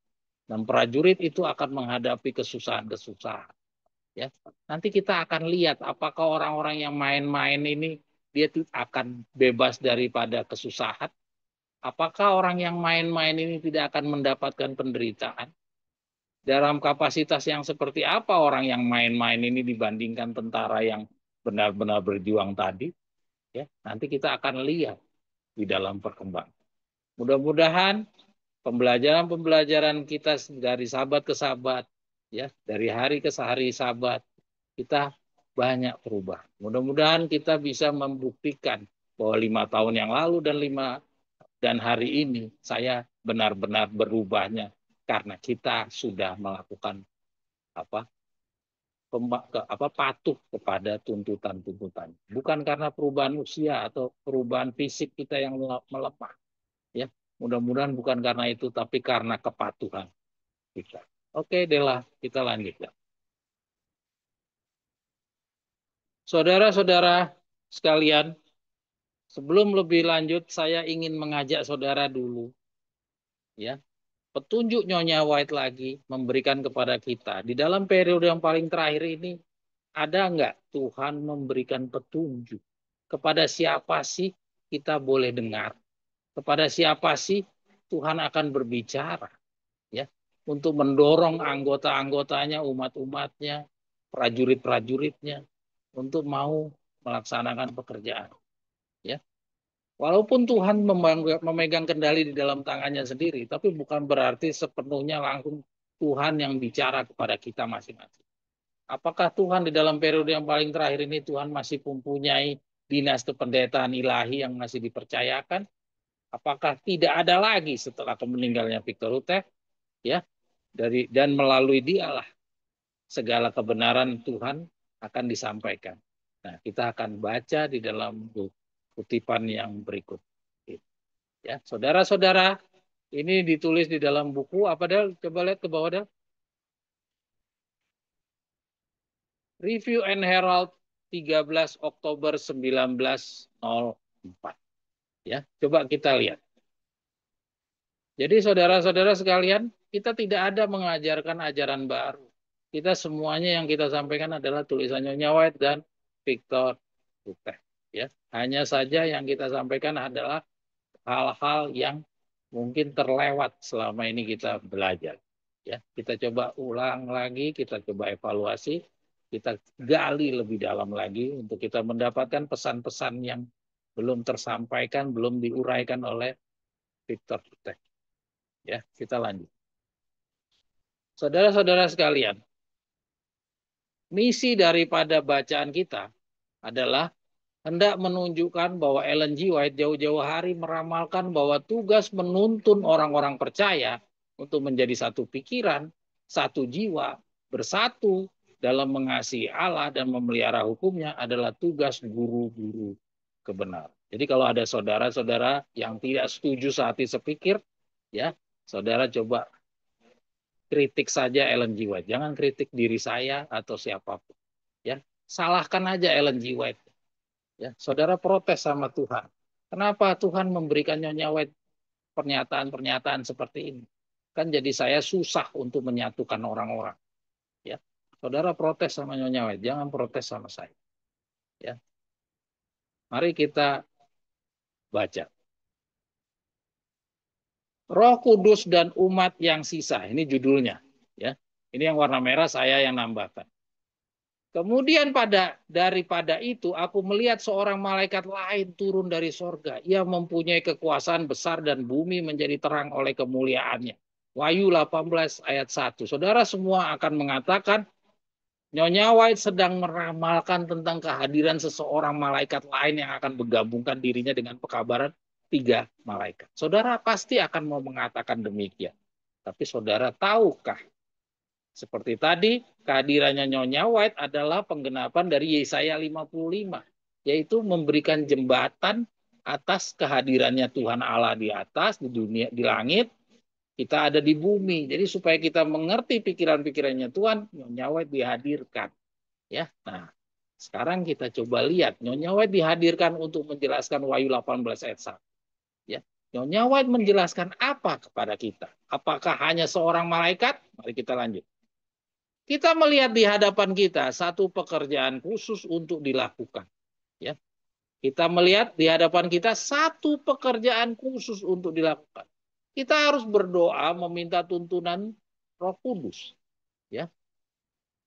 Dan prajurit itu akan menghadapi kesusahan-kesusahan. Ya, nanti kita akan lihat apakah orang-orang yang main-main ini dia akan bebas daripada kesusahan. Apakah orang yang main-main ini tidak akan mendapatkan penderitaan? Dalam kapasitas yang seperti apa orang yang main-main ini dibandingkan tentara yang benar-benar berjuang tadi? Ya, nanti kita akan lihat di dalam perkembangan. Mudah-mudahan pembelajaran-pembelajaran kita dari sahabat ke sahabat, ya, dari hari ke hari sahabat, kita banyak berubah. Mudah-mudahan kita bisa membuktikan bahwa 5 tahun yang lalu dan hari ini saya benar-benar berubahnya karena kita sudah melakukan apa patuh kepada tuntutan-tuntutan. Bukan karena perubahan usia atau perubahan fisik kita yang melemah. Ya, mudah-mudahan bukan karena itu, tapi karena kepatuhan kita. Oke, Dela, kita lanjutkan. Saudara-saudara sekalian, sebelum lebih lanjut, saya ingin mengajak saudara dulu, ya, petunjuk Nyonya White lagi memberikan kepada kita di dalam periode yang paling terakhir ini. Ada nggak Tuhan memberikan petunjuk? Kepada siapa sih kita boleh dengar? Kepada siapa sih Tuhan akan berbicara? Ya, untuk mendorong anggota-anggotanya, umat-umatnya, prajurit-prajuritnya untuk mau melaksanakan pekerjaan. Ya, walaupun Tuhan memegang kendali di dalam tangannya sendiri, tapi bukan berarti sepenuhnya langsung Tuhan yang bicara kepada kita masing-masing. Apakah Tuhan di dalam periode yang paling terakhir ini Tuhan masih mempunyai dinas kependetaan ilahi yang masih dipercayakan? Apakah tidak ada lagi setelah meninggalnya Victor Hutek? Ya, dan melalui dialah segala kebenaran Tuhan akan disampaikan. Nah, kita akan baca di dalam kutipan yang berikut. Ya, saudara-saudara, ini ditulis di dalam buku apa, Del? Coba lihat ke bawah, Del. Review and Herald 13 Oktober 1904. Ya, coba kita lihat. Jadi saudara-saudara sekalian, kita tidak ada mengajarkan ajaran baru. Kita semuanya yang kita sampaikan adalah tulisan Nyonya White dan Victor Hutek. Ya, hanya saja yang kita sampaikan adalah hal-hal yang mungkin terlewat selama ini kita belajar. Ya, kita coba ulang lagi, kita coba evaluasi, kita gali lebih dalam lagi untuk kita mendapatkan pesan-pesan yang belum tersampaikan, belum diuraikan oleh Victor Hutek. Ya, kita lanjut. Saudara-saudara sekalian, misi daripada bacaan kita adalah hendak menunjukkan bahwa Ellen G. White jauh-jauh hari meramalkan bahwa tugas menuntun orang-orang percaya untuk menjadi satu pikiran, satu jiwa, bersatu dalam mengasihi Allah dan memelihara hukumnya adalah tugas guru-guru kebenaran. Jadi kalau ada saudara-saudara yang tidak setuju sehati sepikir, ya, saudara coba kritik saja Ellen G. White. Jangan kritik diri saya atau siapapun. Ya, salahkan aja Ellen G. White. Ya, saudara protes sama Tuhan. Kenapa Tuhan memberikan Nyonya White pernyataan-pernyataan seperti ini? Kan jadi saya susah untuk menyatukan orang-orang. Ya, saudara protes sama Nyonya White. Jangan protes sama saya. Ya, mari kita baca. Roh Kudus dan umat yang sisa. Ini judulnya. Ya, ini yang warna merah saya yang nambahkan. Kemudian daripada itu aku melihat seorang malaikat lain turun dari sorga. Ia mempunyai kekuasaan besar dan bumi menjadi terang oleh kemuliaannya. Wahyu 18 ayat 1. Saudara semua akan mengatakan Nyonya White sedang meramalkan tentang kehadiran seseorang malaikat lain yang akan menggabungkan dirinya dengan pekabaran 3 malaikat. Saudara pasti akan mau mengatakan demikian. Tapi saudara tahukah? Seperti tadi, kehadirannya Nyonya White adalah penggenapan dari Yesaya 55, yaitu memberikan jembatan atas kehadirannya Tuhan Allah di atas, di dunia, di langit, kita ada di bumi. Jadi supaya kita mengerti pikiran-pikirannya Tuhan, Nyonya White dihadirkan. Ya, nah sekarang kita coba lihat, Nyonya White dihadirkan untuk menjelaskan Wahyu 18 ayat 1. Ya, Nyonya White menjelaskan apa kepada kita? Apakah hanya seorang malaikat? Mari kita lanjut. Kita melihat di hadapan kita satu pekerjaan khusus untuk dilakukan. Ya, kita melihat di hadapan kita satu pekerjaan khusus untuk dilakukan. Kita harus berdoa meminta tuntunan Roh Kudus. Ya,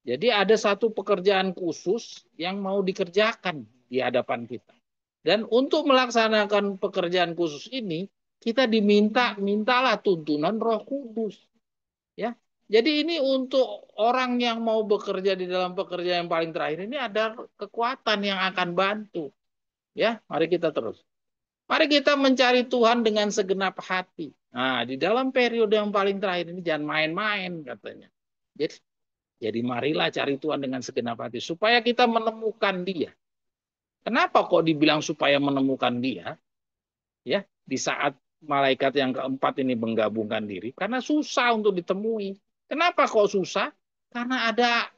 jadi ada satu pekerjaan khusus yang mau dikerjakan di hadapan kita. Dan untuk melaksanakan pekerjaan khusus ini, kita mintalah tuntunan Roh Kudus. Ya, jadi ini untuk orang yang mau bekerja di dalam pekerjaan yang paling terakhir ini ada kekuatan yang akan bantu. Ya, mari kita terus. Mari kita mencari Tuhan dengan segenap hati. Nah, di dalam periode yang paling terakhir ini jangan main-main katanya. Jadi marilah cari Tuhan dengan segenap hati supaya kita menemukan Dia. Kenapa kok dibilang supaya menemukan Dia? Ya, di saat malaikat yang keempat ini menggabungkan diri, karena susah untuk ditemui. Kenapa kok susah? Karena ada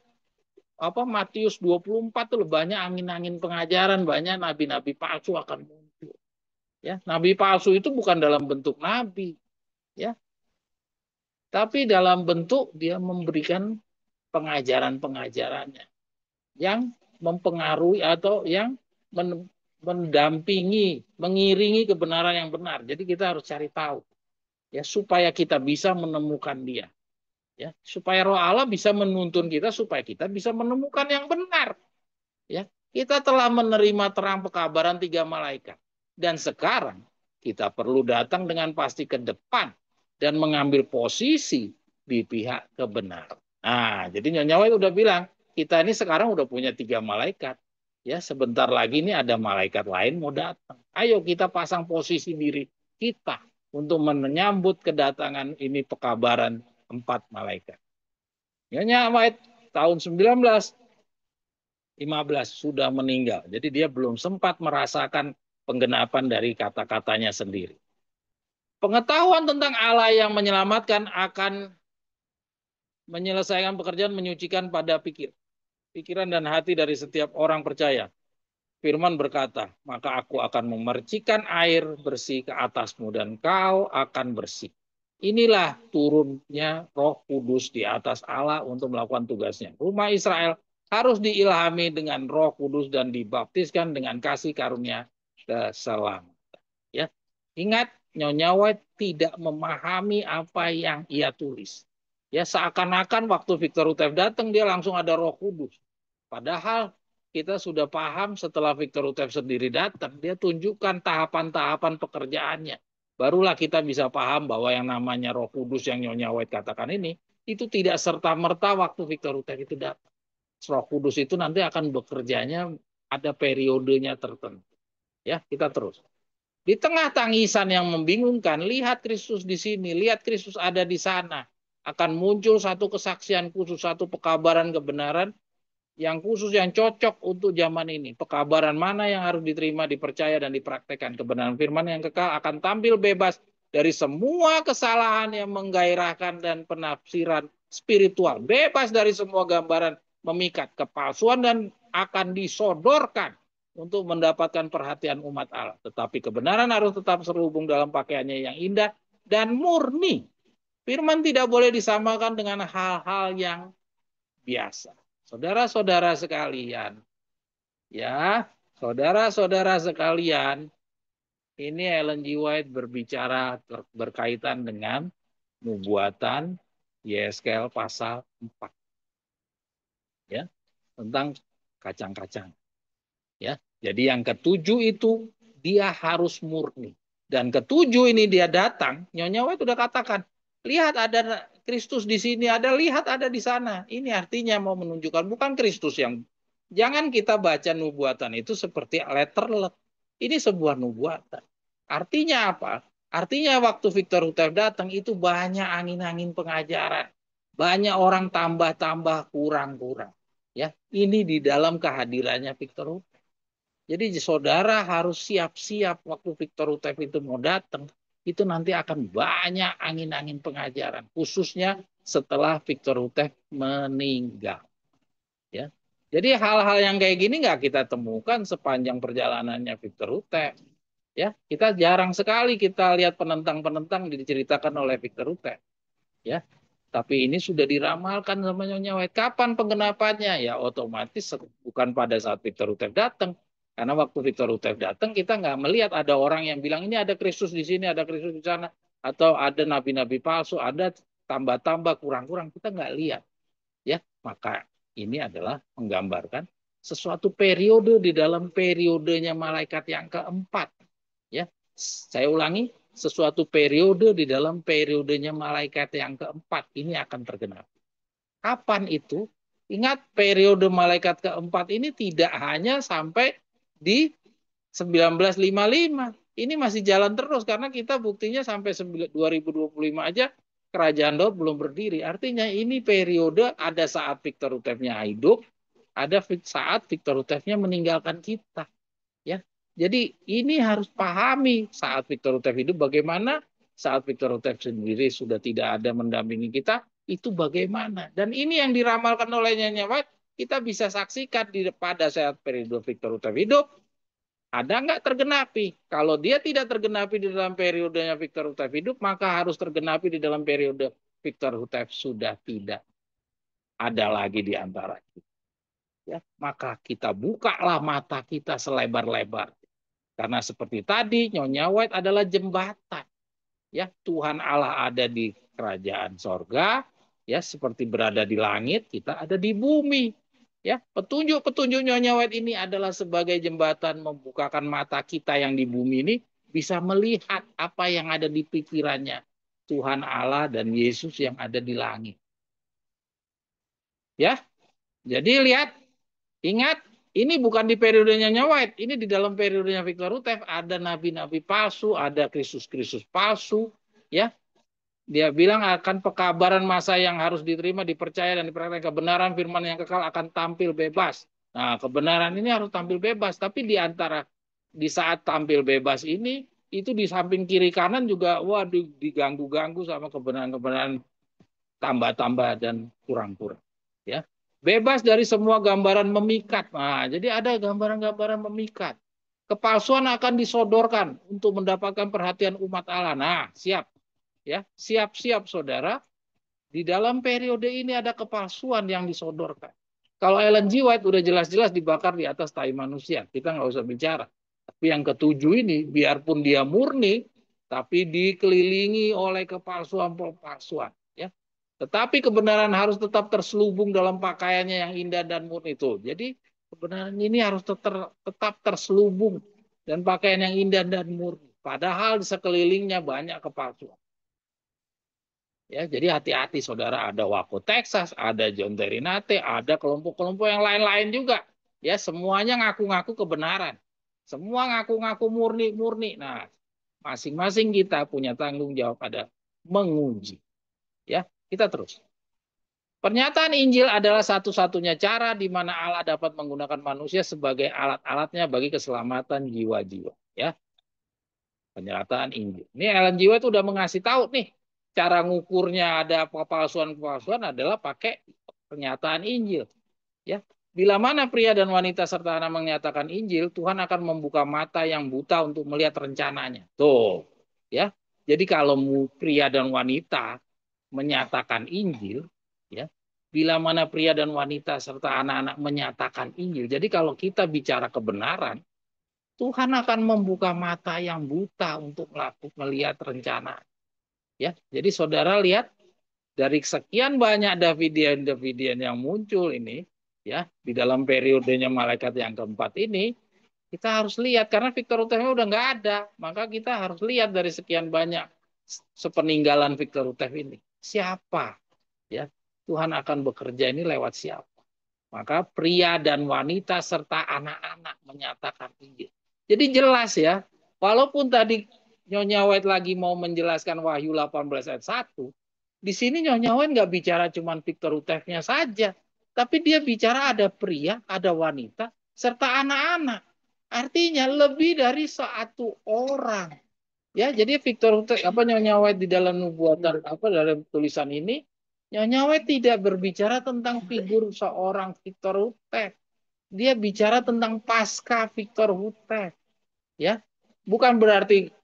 Matius 24 tuh banyak angin-angin pengajaran, banyak nabi-nabi palsu akan muncul. Ya, nabi palsu itu bukan dalam bentuk nabi, ya, tapi dalam bentuk dia memberikan pengajaran-pengajarannya yang mempengaruhi atau yang mendampingi, mengiringi kebenaran yang benar. Jadi kita harus cari tahu, ya, supaya kita bisa menemukan Dia. Ya, supaya Roh Allah bisa menuntun kita supaya kita bisa menemukan yang benar. Ya, kita telah menerima terang pekabaran 3 malaikat dan sekarang kita perlu datang dengan pasti ke depan dan mengambil posisi di pihak kebenaran. Nah, jadi Nyonya White udah bilang, kita ini sekarang udah punya 3 malaikat. Ya, sebentar lagi ini ada malaikat lain mau datang. Ayo kita pasang posisi diri kita untuk menyambut kedatangan ini pekabaran 4 malaikat. Nyonya White tahun 1915 sudah meninggal. Jadi dia belum sempat merasakan penggenapan dari kata-katanya sendiri. Pengetahuan tentang Allah yang menyelamatkan akan menyelesaikan pekerjaan menyucikan pada pikiran dan hati dari setiap orang percaya. Firman berkata, maka aku akan memercikan air bersih ke atasmu dan kau akan bersih. Inilah turunnya Roh Kudus di atas Allah untuk melakukan tugasnya. Rumah Israel harus diilhami dengan Roh Kudus dan dibaptiskan dengan kasih karunia keselamatan. Ya, ingat Nyonya White tidak memahami apa yang ia tulis. Ya, seakan-akan waktu Victor Utef datang dia langsung ada Roh Kudus. Padahal kita sudah paham setelah Victor Utef sendiri datang, dia tunjukkan tahapan-tahapan pekerjaannya. Barulah kita bisa paham bahwa yang namanya Roh Kudus yang Nyonya White katakan ini, itu tidak serta-merta waktu Victor Utef itu datang. Roh Kudus itu nanti akan bekerjanya ada periodenya tertentu. Ya, kita terus. Di tengah tangisan yang membingungkan, lihat Kristus di sini, lihat Kristus ada di sana. Akan muncul satu kesaksian khusus, satu pekabaran kebenaran yang khusus, yang cocok untuk zaman ini. Pekabaran mana yang harus diterima, dipercaya, dan dipraktekkan. Kebenaran firman yang kekal akan tampil bebas dari semua kesalahan yang menggairahkan dan penafsiran spiritual. Bebas dari semua gambaran memikat kepalsuan dan akan disodorkan untuk mendapatkan perhatian umat Allah. Tetapi kebenaran harus tetap terhubung dalam pakaiannya yang indah dan murni. Firman tidak boleh disamakan dengan hal-hal yang biasa. Saudara-saudara sekalian, ya, saudara-saudara sekalian, ini Ellen G. White berbicara berkaitan dengan nubuatan Yeskel pasal 4. Ya, tentang kacang-kacang. Ya, jadi yang ketujuh itu dia harus murni. Dan ketujuh ini dia datang, Nyonya White sudah katakan, lihat ada Kristus di sini, lihat ada di sana. Ini artinya mau menunjukkan bukan Kristus yang, jangan kita baca nubuatan itu seperti letterlek. Ini sebuah nubuatan. Artinya apa? Artinya waktu Victor Utef datang itu banyak angin-angin pengajaran. Banyak orang tambah-tambah kurang-kurang. Ya, ini di dalam kehadirannya Victor Utef. Jadi saudara harus siap-siap waktu Victor Utef itu mau datang, itu nanti akan banyak angin-angin pengajaran, khususnya setelah Victor Utef meninggal. Ya, jadi hal-hal yang kayak gini nggak kita temukan sepanjang perjalanannya Victor Utef. Ya, kita jarang sekali kita lihat penentang-penentang diceritakan oleh Victor Utef. Ya, tapi ini sudah diramalkan sama Nyonya White. Kapan penggenapannya? Ya otomatis bukan pada saat Victor Utef datang. Karena waktu Victor Utef datang, kita nggak melihat ada orang yang bilang ini ada Kristus di sini, ada Kristus di sana, atau ada nabi-nabi palsu, ada tambah-tambah kurang-kurang. Kita nggak lihat. Ya, maka ini adalah menggambarkan sesuatu periode di dalam periodenya malaikat yang keempat. Ya, saya ulangi, sesuatu periode di dalam periodenya malaikat yang keempat ini akan tergenapi. Kapan itu? Ingat, periode malaikat keempat ini tidak hanya sampai di 1955. Ini masih jalan terus karena kita buktinya sampai 2025 aja kerajaan Daud belum berdiri. Artinya ini periode ada saat Victor Utef-nya hidup, ada saat Victor Utef-nya meninggalkan kita. Ya, jadi ini harus pahami saat Victor Utef hidup bagaimana, saat Victor Utef sendiri sudah tidak ada mendampingi kita, itu bagaimana. Dan ini yang diramalkan oleh Nyonya White, kita bisa saksikan pada saat periode Victor Utef hidup, ada nggak tergenapi? Kalau dia tidak tergenapi di dalam periodenya Victor Utef hidup, maka harus tergenapi di dalam periode Victor Utef sudah tidak ada lagi di antara kita. Ya, maka kita bukalah mata kita selebar-lebar. Karena seperti tadi, Nyonya White adalah jembatan. Ya, Tuhan Allah ada di kerajaan sorga, ya seperti berada di langit, kita ada di bumi. Ya, petunjuk-petunjuk Nyonya White ini adalah sebagai jembatan membukakan mata kita yang di bumi ini bisa melihat apa yang ada di pikirannya Tuhan Allah dan Yesus yang ada di langit. Ya, jadi lihat, ingat, ini bukan di periodenya Nyonya White, ini di dalam periodenya Victor Rutev ada nabi-nabi palsu, ada Kristus-Kristus palsu, ya. Dia bilang akan pekabaran masa yang harus diterima, dipercaya dan dipercaya kebenaran firman yang kekal akan tampil bebas. Nah, kebenaran ini harus tampil bebas, tapi di saat tampil bebas ini itu di samping kiri kanan juga waduh diganggu-ganggu sama kebenaran-kebenaran tambah-tambah dan kurang-kurang. Ya, bebas dari semua gambaran memikat. Nah, jadi ada gambaran-gambaran memikat. Kepalsuan akan disodorkan untuk mendapatkan perhatian umat Allah. Nah, siap. Ya, siap-siap saudara. Di dalam periode ini ada kepalsuan yang disodorkan. Kalau Ellen G. White udah jelas-jelas dibakar di atas tai manusia. Kita nggak usah bicara. Tapi yang ketujuh ini, biarpun dia murni, tapi dikelilingi oleh kepalsuan-kepalsuan. Ya. Tetapi kebenaran harus tetap terselubung dalam pakaiannya yang indah dan murni itu. Jadi kebenaran ini harus tetap terselubung dan pakaian yang indah dan murni. Padahal di sekelilingnya banyak kepalsuan. Ya, jadi hati-hati saudara, ada Waco Texas, ada John Terry Nate, ada kelompok-kelompok yang lain-lain juga. Ya, semuanya ngaku-ngaku kebenaran. Semua ngaku-ngaku murni-murni. Nah, masing-masing kita punya tanggung jawab pada menguji. Ya, kita terus. Pernyataan Injil adalah satu-satunya cara di mana Allah dapat menggunakan manusia sebagai alat-alatnya bagi keselamatan jiwa-jiwa. Ya, pernyataan Injil. Ini Ellen G. White udah mengasih tahu nih, cara ngukurnya ada kepalsuan-kepalsuan adalah pakai pernyataan Injil. Ya, bila mana pria dan wanita serta anak menyatakan Injil, Tuhan akan membuka mata yang buta untuk melihat rencananya. Tuh, ya. Jadi kalau pria dan wanita menyatakan Injil, ya, bila mana pria dan wanita serta anak-anak menyatakan Injil. Jadi kalau kita bicara kebenaran, Tuhan akan membuka mata yang buta untuk melihat rencana. Ya, jadi saudara lihat dari sekian banyak Davidian yang muncul ini, ya, di dalam periodenya malaikat yang keempat ini, kita harus lihat karena Victor Utev udah nggak ada, maka kita harus lihat dari sekian banyak sepeninggalan Victor Utev ini siapa, ya, Tuhan akan bekerja ini lewat siapa. Maka pria dan wanita serta anak-anak menyatakan Injil. Jadi jelas ya, walaupun tadi Nyonya White lagi mau menjelaskan Wahyu 18 ayat 1, di sini Nyonya White nggak bicara cuma Victor Utevnya saja, tapi dia bicara ada pria, ada wanita, serta anak-anak. Artinya lebih dari satu orang. Ya, jadi Victor apa Nyonya White di dalam nubuatan apa dalam tulisan ini Nyonya White tidak berbicara tentang figur seorang Victor Hutet. Dia bicara tentang pasca Victor Hutet. Ya, bukan berarti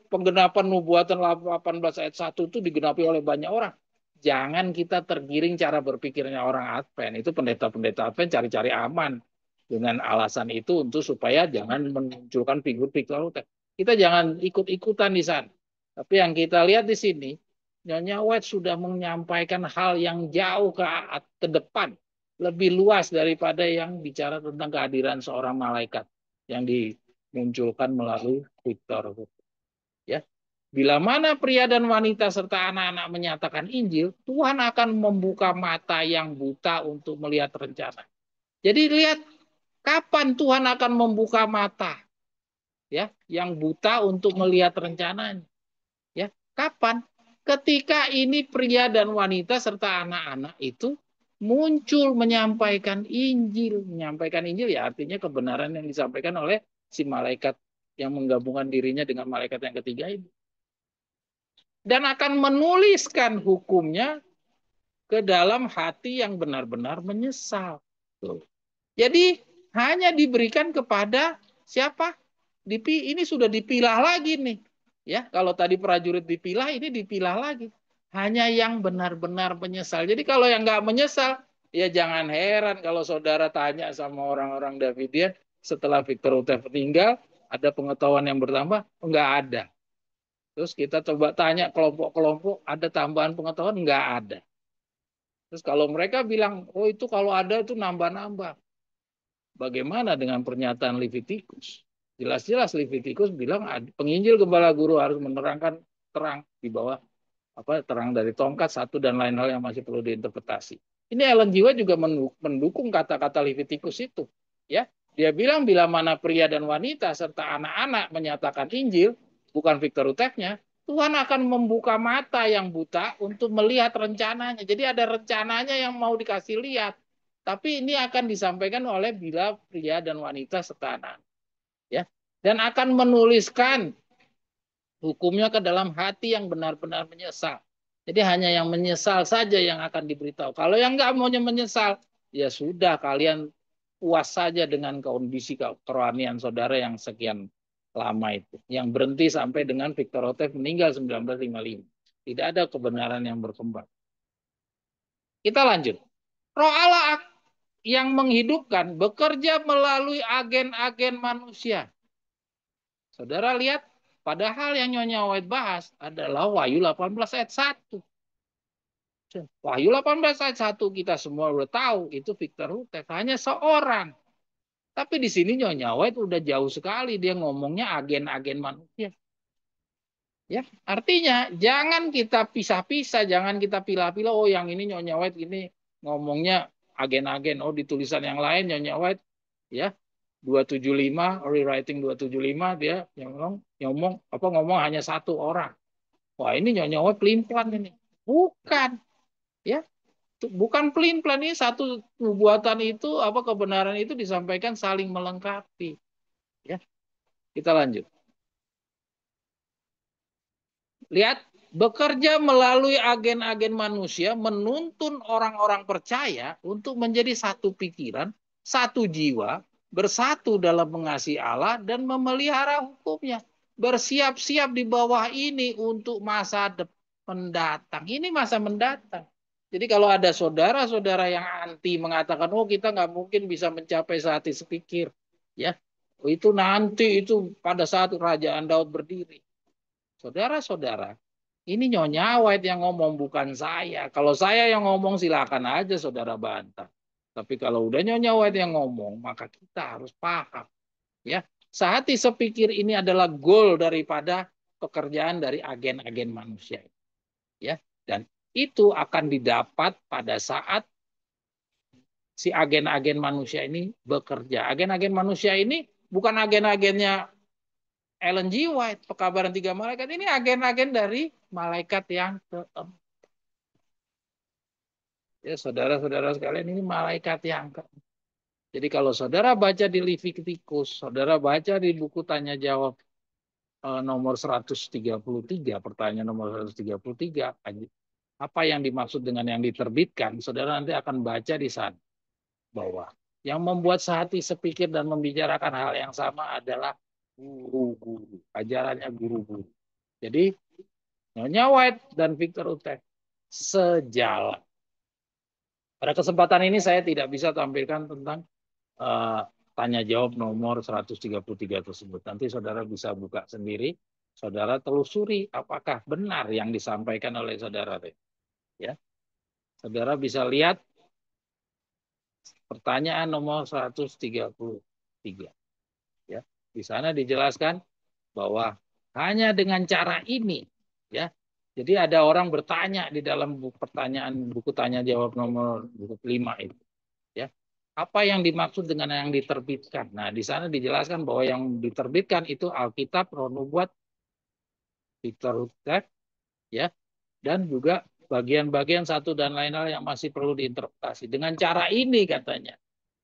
penggenapan nubuatan 18 ayat 1 itu digenapi oleh banyak orang. Jangan kita tergiring cara berpikirnya orang Advent. Itu pendeta-pendeta Advent cari-cari aman dengan alasan itu untuk supaya jangan memunculkan figur Victor Hutet. Kita jangan ikut-ikutan di sana. Tapi yang kita lihat di sini, Nyonya White sudah menyampaikan hal yang jauh ke depan, lebih luas daripada yang bicara tentang kehadiran seorang malaikat yang dimunculkan melalui Victor. Ya, bila mana pria dan wanita serta anak-anak menyatakan Injil, Tuhan akan membuka mata yang buta untuk melihat rencana. Jadi lihat kapan Tuhan akan membuka mata, ya, yang buta untuk melihat rencananya. Ya, kapan? Ketika ini pria dan wanita serta anak-anak itu muncul menyampaikan Injil. Menyampaikan Injil ya artinya kebenaran yang disampaikan oleh si malaikat yang menggabungkan dirinya dengan malaikat yang ketiga ini. Dan akan menuliskan hukumnya ke dalam hati yang benar-benar menyesal. Tuh. Jadi hanya diberikan kepada siapa? Ini sudah dipilah lagi nih. Ya, kalau tadi prajurit dipilah, ini dipilah lagi. Hanya yang benar-benar menyesal. Jadi kalau yang nggak menyesal, ya jangan heran kalau saudara tanya sama orang-orang Davidian setelah Victor Utev meninggal, ada pengetahuan yang bertambah? Enggak ada. Terus kita coba tanya kelompok-kelompok, ada tambahan pengetahuan? Enggak ada. Terus kalau mereka bilang, oh itu kalau ada itu nambah-nambah. Bagaimana dengan pernyataan Levitikus? Jelas-jelas Levitikus bilang penginjil gembala guru harus menerangkan terang di bawah terang dari tongkat, satu dan lain hal yang masih perlu diinterpretasi. Ini Ellen G. White juga mendukung kata-kata Leviticus itu. Ya, dia bilang bila mana pria dan wanita serta anak-anak menyatakan Injil, bukan Victor Utepnya, Tuhan akan membuka mata yang buta untuk melihat rencananya. Jadi ada rencananya yang mau dikasih lihat. Tapi ini akan disampaikan oleh bila pria dan wanita serta anak. Ya, dan akan menuliskan hukumnya ke dalam hati yang benar-benar menyesal. Jadi hanya yang menyesal saja yang akan diberitahu. Kalau yang nggak maunya menyesal, ya sudah kalian puas saja dengan kondisi kerohanian saudara yang sekian lama itu. Yang berhenti sampai dengan Victor Hotep meninggal 1955. Tidak ada kebenaran yang berkembang. Kita lanjut. Roh Allah yang menghidupkan bekerja melalui agen-agen manusia. Saudara lihat, padahal yang Nyonya White bahas adalah Wahyu 18 ayat 1. Wahyu 18 ayat 1 kita semua udah tahu itu Victor Hutep hanya seorang. Tapi di sini Nyonya White udah jauh sekali dia ngomongnya agen-agen manusia. Ya, artinya jangan kita pisah-pisah, jangan kita pilah-pilah. Oh, yang ini Nyonya White ini ngomongnya agen-agen. Oh, di tulisan yang lain Nyonya White ya 275 rewriting 275 dia ngomong hanya satu orang. Wah, ini Nyonya White pelin-pelan ini. Bukan, ya. Bukan pelin-pelan, ini satu nubuatan itu kebenaran itu disampaikan saling melengkapi. Ya, kita lanjut. Lihat, bekerja melalui agen-agen manusia menuntun orang-orang percaya untuk menjadi satu pikiran, satu jiwa, bersatu dalam mengasihi Allah dan memelihara hukumnya. Bersiap-siap di bawah ini untuk masa mendatang. Ini masa mendatang. Jadi kalau ada saudara-saudara yang anti mengatakan, oh kita nggak mungkin bisa mencapai sehati sepikir, ya, itu nanti itu pada saat kerajaan Daud berdiri. Saudara-saudara, ini Nyonya White yang ngomong bukan saya. Kalau saya yang ngomong silakan aja saudara bantah. Tapi kalau udah Nyonya White yang ngomong, maka kita harus paham. Ya, sehati sepikir ini adalah goal daripada pekerjaan dari agen-agen manusia. Ya, dan itu akan didapat pada saat si agen-agen manusia ini bekerja. Agen-agen manusia ini bukan agen-agennya Ellen G. White, pekabaran tiga malaikat ini agen-agen dari malaikat yang keempat. Ya, saudara-saudara sekalian ini malaikat yang keempat. Jadi kalau saudara baca di Leviticus, saudara baca di buku tanya jawab nomor 133, pertanyaan nomor 133, apa yang dimaksud dengan yang diterbitkan, saudara nanti akan baca di sana bahwa yang membuat sehati sepikir dan membicarakan hal yang sama adalah guru-guru, ajarannya guru-guru. Jadi Nyonya White dan Victor Utep sejalan. Pada kesempatan ini saya tidak bisa tampilkan tentang tanya jawab nomor 133 tersebut. Nanti saudara bisa buka sendiri, saudara telusuri apakah benar yang disampaikan oleh saudara. Ya, saudara bisa lihat pertanyaan nomor 133. Ya, di sana dijelaskan bahwa hanya dengan cara ini, ya. Jadi ada orang bertanya di dalam buku tanya jawab nomor 5 itu, ya. Apa yang dimaksud dengan yang diterbitkan? Nah, di sana dijelaskan bahwa yang diterbitkan itu Alkitab, Roh Nubuat, Victor Hutep, ya, dan juga bagian-bagian satu dan lain hal yang masih perlu diinterpretasi. Dengan cara ini katanya,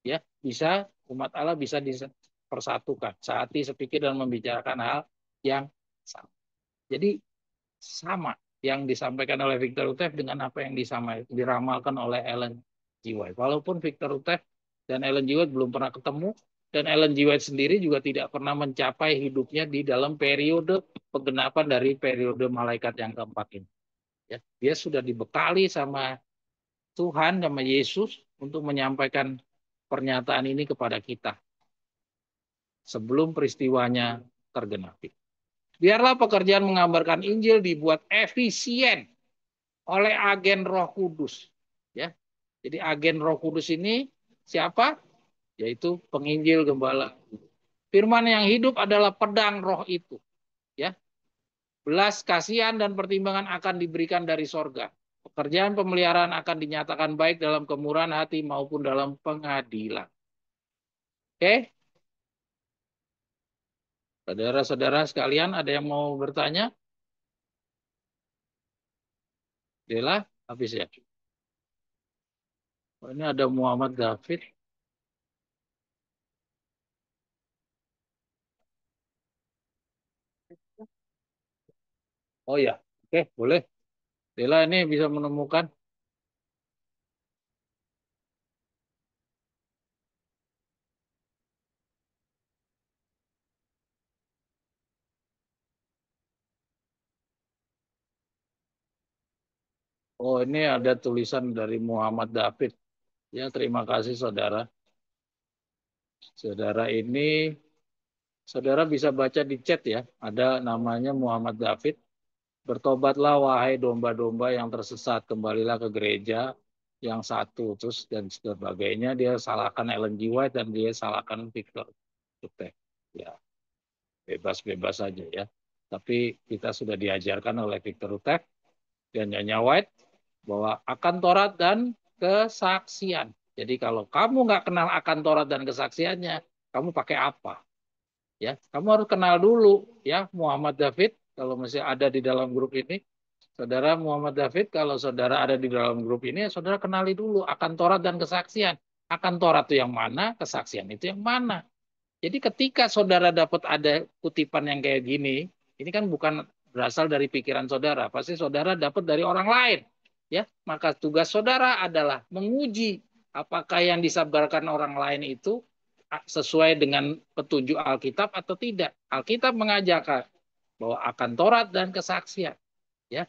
ya, bisa umat Allah bisa dipersatukan, sehati sepikir dan membicarakan hal yang sama. Jadi sama yang disampaikan oleh Victor Hutep dengan apa yang diramalkan oleh Ellen G. White. Walaupun Victor Hutep dan Ellen G. White belum pernah ketemu, dan Ellen G. White sendiri juga tidak pernah mencapai hidupnya di dalam periode penggenapan dari periode malaikat yang keempat ini. Ya, dia sudah dibekali sama Tuhan, sama Yesus untuk menyampaikan pernyataan ini kepada kita sebelum peristiwanya tergenapi. Biarlah pekerjaan mengabarkan Injil dibuat efisien oleh agen Roh Kudus. Ya, jadi agen Roh Kudus ini siapa? Yaitu penginjil gembala. Firman yang hidup adalah pedang Roh itu. Ya, Belas kasihan dan pertimbangan akan diberikan dari sorga. Pekerjaan pemeliharaan akan dinyatakan baik dalam kemurahan hati maupun dalam pengadilan. Oke, saudara-saudara sekalian, ada yang mau bertanya? Dela, habis ya. Oh, ini ada Muhammad David. Oh ya, oke, boleh. Dela ini bisa menemukan. Oh, ini ada tulisan dari Muhammad David. Ya, terima kasih saudara. Saudara ini, saudara bisa baca di chat ya. Ada namanya Muhammad David. Bertobatlah wahai domba-domba yang tersesat, kembalilah ke gereja yang satu, terus dan sebagainya. Dia salahkan Ellen G. White dan dia salahkan Victor Tutek. Ya, bebas-bebas saja ya. Tapi kita sudah diajarkan oleh Victor Tutek dan Nyonya White bahwa akan Taurat dan kesaksian. Jadi kalau kamu nggak kenal akan Taurat dan kesaksiannya, kamu pakai apa? Ya, kamu harus kenal dulu ya Muhammad David kalau masih ada di dalam grup ini. Saudara Muhammad David, kalau saudara ada di dalam grup ini, saudara kenali dulu akan Taurat dan kesaksian. Akan Taurat itu yang mana, kesaksian itu yang mana. Jadi ketika saudara dapat ada kutipan yang kayak gini, ini kan bukan berasal dari pikiran saudara, pasti saudara dapat dari orang lain. Ya, maka tugas saudara adalah menguji apakah yang disabdakan orang lain itu sesuai dengan petunjuk Alkitab atau tidak. Alkitab mengajarkan bahwa akan Taurat dan kesaksian. Ya,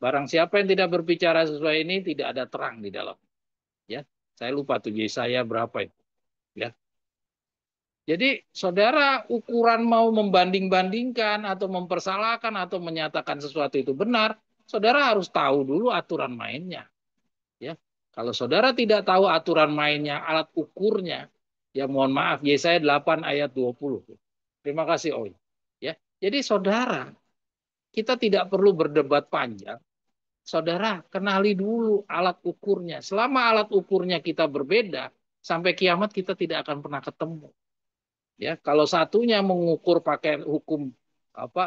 barang siapa yang tidak berbicara sesuai ini tidak ada terang di dalam. Ya, saya lupa tuh Yesaya berapa itu. Ya, jadi saudara ukuran mau membanding-bandingkan atau mempersalahkan atau menyatakan sesuatu itu benar, saudara harus tahu dulu aturan mainnya. Ya, kalau saudara tidak tahu aturan mainnya, alat ukurnya, ya mohon maaf, Yesaya 8 ayat 20. Terima kasih, Oi. Ya, jadi saudara, kita tidak perlu berdebat panjang. Saudara, kenali dulu alat ukurnya. Selama alat ukurnya kita berbeda, sampai kiamat kita tidak akan pernah ketemu. Ya, kalau satunya mengukur pakai hukum apa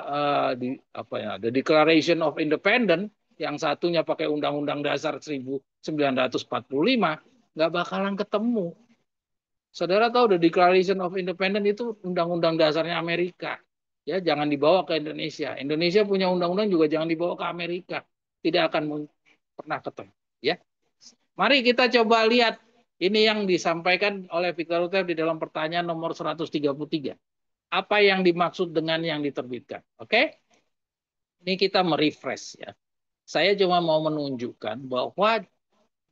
di apa ya, the Declaration of Independence, yang satunya pakai Undang-Undang Dasar 1945, nggak bakalan ketemu. Saudara tahu the Declaration of Independence itu Undang-Undang dasarnya Amerika. Ya, jangan dibawa ke Indonesia. Indonesia punya undang-undang juga jangan dibawa ke Amerika. Tidak akan pernah ketemu. Ya, mari kita coba lihat ini yang disampaikan oleh Victor Utep di dalam pertanyaan nomor 133. Apa yang dimaksud dengan yang diterbitkan? Oke? Ini kita merefresh ya. Saya cuma mau menunjukkan bahwa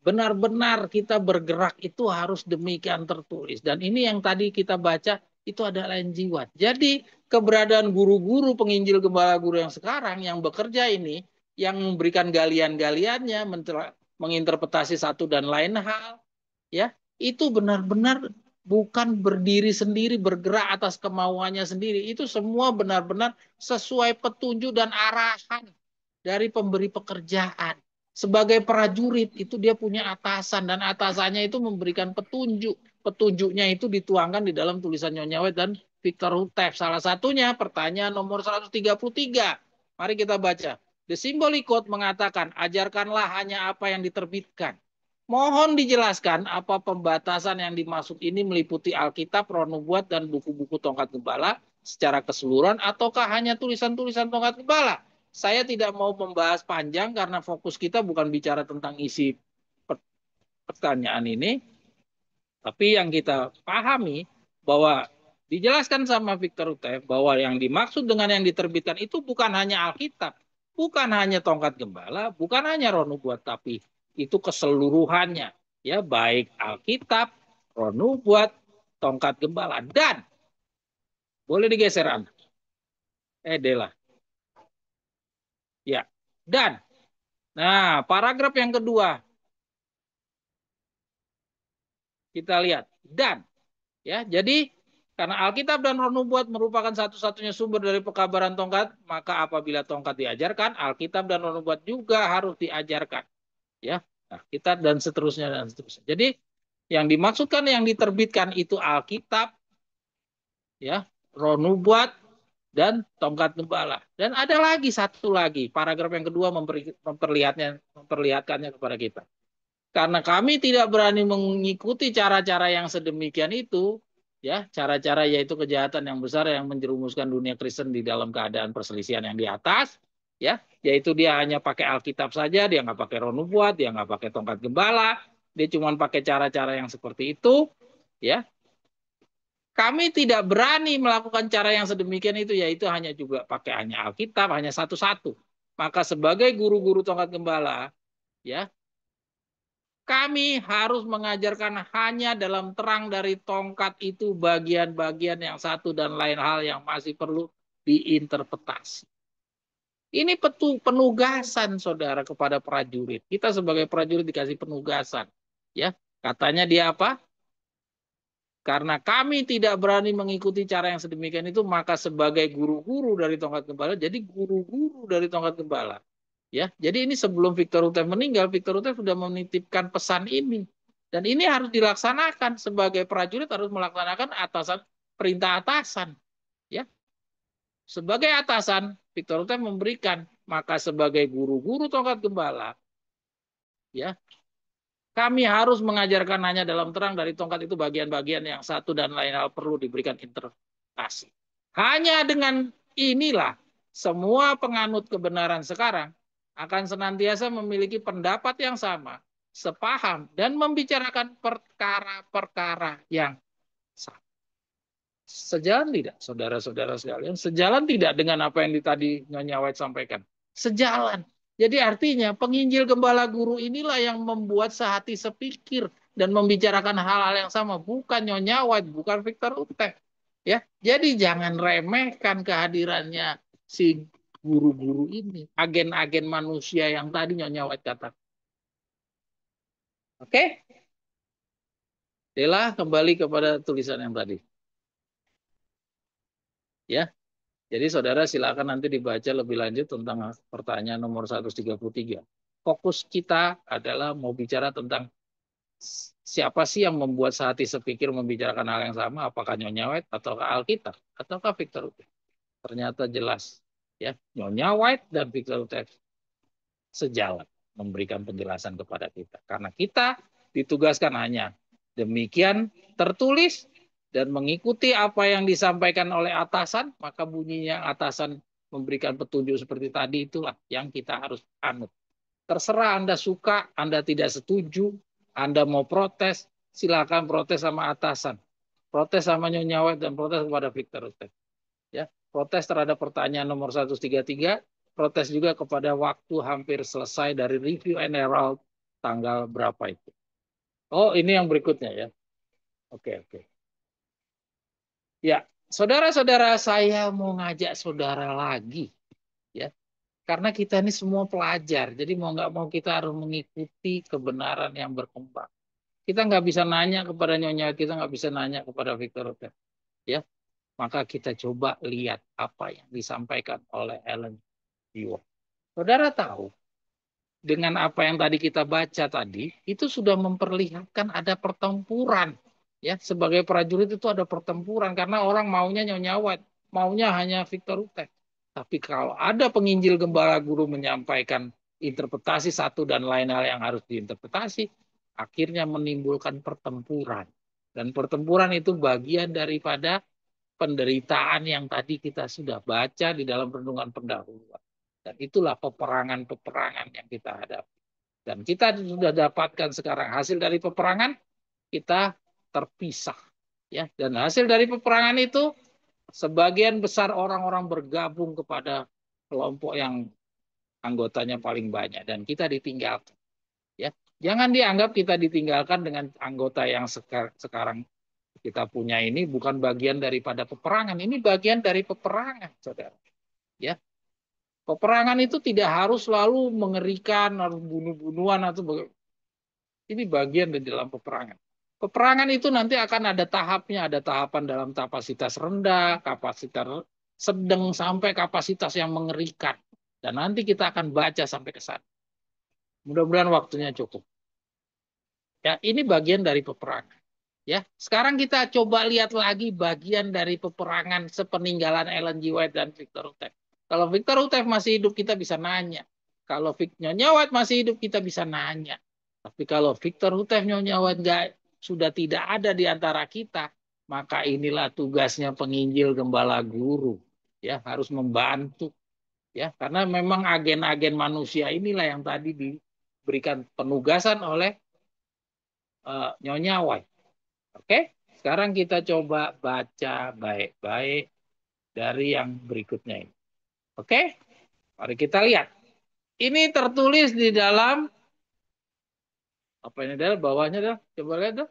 benar-benar kita bergerak itu harus demikian tertulis. Dan ini yang tadi kita baca itu adalah jiwa. Jadi keberadaan guru-guru penginjil gembala guru yang sekarang yang bekerja ini, yang memberikan galian-galiannya, menginterpretasi satu dan lain hal, ya itu benar-benar bukan berdiri sendiri, bergerak atas kemauannya sendiri. Itu semua benar-benar sesuai petunjuk dan arahan dari pemberi pekerjaan. Sebagai prajurit itu dia punya atasan dan atasannya itu memberikan petunjuk. Petunjuknya itu dituangkan di dalam tulisan Nyonya White dan Victor Hutef. Salah satunya pertanyaan nomor 133. Mari kita baca. The Symbolic Code mengatakan, ajarkanlah hanya apa yang diterbitkan. Mohon dijelaskan apa pembatasan yang dimaksud ini meliputi Alkitab, Roh Nubuat, dan buku-buku tongkat gembala secara keseluruhan ataukah hanya tulisan-tulisan tongkat gembala? Saya tidak mau membahas panjang karena fokus kita bukan bicara tentang isi pertanyaan ini, tapi yang kita pahami bahwa dijelaskan sama Victor Utef bahwa yang dimaksud dengan yang diterbitkan itu bukan hanya Alkitab, bukan hanya tongkat gembala, bukan hanya Roh Nubuat, tapi itu keseluruhannya, ya baik Alkitab, Roh Nubuat, tongkat gembala dan boleh digeser Anda. Dela. Ya. Dan nah, paragraf yang kedua kita lihat dan ya. Jadi Karena Alkitab dan Roh Nubuat merupakan satu-satunya sumber dari pekabaran tongkat, maka apabila tongkat diajarkan, Alkitab dan Roh Nubuat juga harus diajarkan. Ya, nah, kita dan seterusnya dan seterusnya. Jadi yang dimaksudkan yang diterbitkan itu Alkitab, ya, Roh Nubuat dan tongkat gembala. Dan ada lagi satu lagi, paragraf yang kedua memperlihatkannya kepada kita. Karena kami tidak berani mengikuti cara-cara yang sedemikian itu, ya, cara-cara yaitu kejahatan yang besar yang menjerumuskan dunia Kristen di dalam keadaan perselisihan yang di atas, ya, yaitu dia hanya pakai Alkitab saja, dia nggak pakai Roh Nubuat, dia nggak pakai tongkat gembala, dia cuma pakai cara-cara yang seperti itu, ya. Kami tidak berani melakukan cara yang sedemikian itu, yaitu hanya juga pakai hanya Alkitab, hanya satu-satu. Maka sebagai guru-guru tongkat gembala, ya, kami harus mengajarkan hanya dalam terang dari tongkat itu bagian-bagian yang satu dan lain hal yang masih perlu diinterpretasi. Ini penugasan saudara kepada prajurit. Kita sebagai prajurit dikasih penugasan. Ya, katanya dia apa? Karena kami tidak berani mengikuti cara yang sedemikian itu, maka sebagai guru-guru dari tongkat gembala, jadi guru-guru dari tongkat gembala. Ya, jadi ini sebelum Victor Utef meninggal, Victor Utef sudah menitipkan pesan ini. Dan ini harus dilaksanakan sebagai prajurit harus melaksanakan atasan perintah atasan. Ya, sebagai atasan, Victor Utef memberikan maka sebagai guru-guru tongkat gembala, ya, kami harus mengajarkan hanya dalam terang dari tongkat itu bagian-bagian yang satu dan lain hal perlu diberikan interpretasi. Hanya dengan inilah semua penganut kebenaran sekarang akan senantiasa memiliki pendapat yang sama, sepaham, dan membicarakan perkara-perkara yang sama. Sejalan tidak, saudara-saudara sekalian? Sejalan tidak dengan apa yang tadi Nyonya White sampaikan? Sejalan. Jadi artinya penginjil gembala guru inilah yang membuat sehati sepikir dan membicarakan hal-hal yang sama, bukan Nyonya White, bukan Victor Utef. Ya, jadi jangan remehkan kehadirannya si guru-guru ini, agen-agen manusia yang tadi Nyonya White katakan. Oke? Dela kembali kepada tulisan yang tadi. Ya. Jadi saudara silakan nanti dibaca lebih lanjut tentang pertanyaan nomor 133. Fokus kita adalah mau bicara tentang siapa sih yang membuat sehati sepikir membicarakan hal yang sama, apakah Nyonya White ataukah Alkitab ataukah Victor Utef. Ternyata jelas ya, Nyonya White dan Victor Utef sejalan memberikan penjelasan kepada kita. Karena kita ditugaskan hanya demikian tertulis dan mengikuti apa yang disampaikan oleh atasan, maka bunyinya atasan memberikan petunjuk seperti tadi itulah yang kita harus anut. Terserah Anda suka, Anda tidak setuju, Anda mau protes, silakan protes sama atasan. Protes sama Nyonya White dan protes kepada Victor Utef. Ya, protes terhadap pertanyaan nomor 133, protes juga kepada waktu hampir selesai dari review and herald tanggal berapa itu. Oh, ini yang berikutnya ya. Oke, oke. Ya, saudara-saudara, saya mau ngajak saudara lagi ya. Karena kita ini semua pelajar, jadi mau nggak mau kita harus mengikuti kebenaran yang berkembang. Kita nggak bisa nanya kepada Nyonya, kita nggak bisa nanya kepada Victor Utef. Ya, maka kita coba lihat apa yang disampaikan oleh Ellen G. White. Saudara tahu, dengan apa yang tadi kita baca tadi, itu sudah memperlihatkan ada pertempuran. Ya, sebagai prajurit itu ada pertempuran karena orang maunya Nyonya White, maunya hanya Victor Utef. Tapi kalau ada penginjil gembala guru menyampaikan interpretasi satu dan lain hal yang harus diinterpretasi, akhirnya menimbulkan pertempuran. Dan pertempuran itu bagian daripada penderitaan yang tadi kita sudah baca di dalam renungan pendahuluan. Dan itulah peperangan-peperangan yang kita hadapi. Dan kita sudah dapatkan sekarang hasil dari peperangan, kita terpisah. Ya, dan hasil dari peperangan itu, sebagian besar orang-orang bergabung kepada kelompok yang anggotanya paling banyak. Dan kita ditinggalkan. Ya, jangan dianggap kita ditinggalkan dengan anggota yang sekarang kita punya ini bukan bagian daripada peperangan. Ini bagian dari peperangan, saudara. Ya, peperangan itu tidak harus selalu mengerikan, harus bunuh-bunuhan atau ini bagian dari dalam peperangan. Peperangan itu nanti akan ada tahapnya, ada tahapan dalam kapasitas rendah, kapasitas sedang, sampai kapasitas yang mengerikan. Dan nanti kita akan baca sampai ke sana. Mudah-mudahan waktunya cukup. Ya, ini bagian dari peperangan. Ya, sekarang kita coba lihat lagi bagian dari peperangan sepeninggalan Ellen G. White dan Victor Utef. Kalau Victor Utef masih hidup, kita bisa nanya. Kalau Nyonya White masih hidup, kita bisa nanya. Tapi kalau Victor Utef, Nyonya White sudah tidak ada di antara kita, maka inilah tugasnya penginjil gembala guru. Ya, harus membantu. Ya, karena memang agen-agen manusia inilah yang tadi diberikan penugasan oleh Nyonya White. Oke, sekarang kita coba baca baik-baik dari yang berikutnya ini. Oke, mari kita lihat. Ini tertulis di dalam apa ini, Del? Bawahnya, Del. Coba lihat, Del.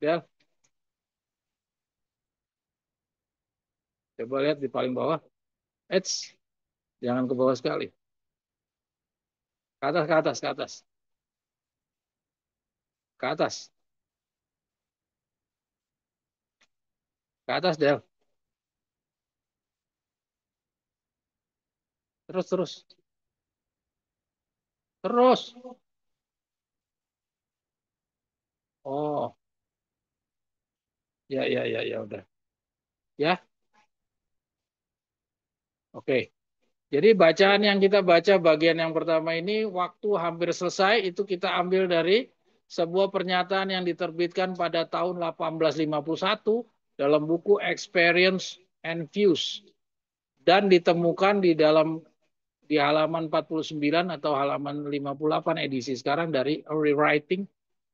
Del, coba lihat di paling bawah. Eits, jangan ke bawah sekali. Ke atas, ke atas, ke atas. Ke atas. Ke atas, Del. Terus, terus. Terus. Oh, ya, ya, ya, ya, udah. Ya, oke. Jadi bacaan yang kita baca bagian yang pertama ini waktu hampir selesai itu kita ambil dari sebuah pernyataan yang diterbitkan pada tahun 1851 dalam buku Experience and Views dan ditemukan di halaman 49 atau halaman 58 edisi sekarang dari A Rewriting,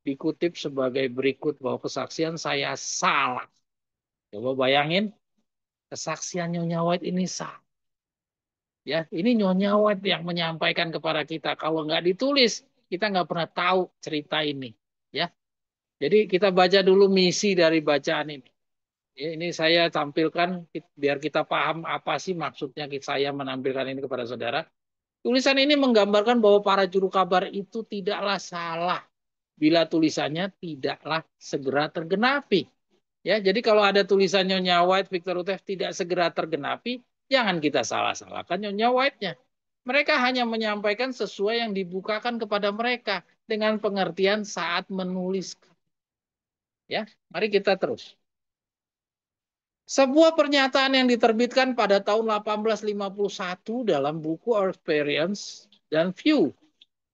dikutip sebagai berikut bahwa kesaksian saya salah. Coba bayangin, kesaksian Nyonya White ini salah. Ya, ini Nyonya White yang menyampaikan kepada kita. Kalau nggak ditulis, kita nggak pernah tahu cerita ini. Ya, jadi kita baca dulu misi dari bacaan ini. Ya, ini saya tampilkan biar kita paham apa sih maksudnya saya menampilkan ini kepada saudara. Tulisan ini menggambarkan bahwa para juru kabar itu tidaklah salah bila tulisannya tidaklah segera tergenapi. Ya, jadi kalau ada tulisan Nyonya White, Victor Utef tidak segera tergenapi, jangan kita salah-salahkan Nyonya White-nya. Mereka hanya menyampaikan sesuai yang dibukakan kepada mereka dengan pengertian saat menulis. Ya, mari kita terus. Sebuah pernyataan yang diterbitkan pada tahun 1851 dalam buku Experience dan View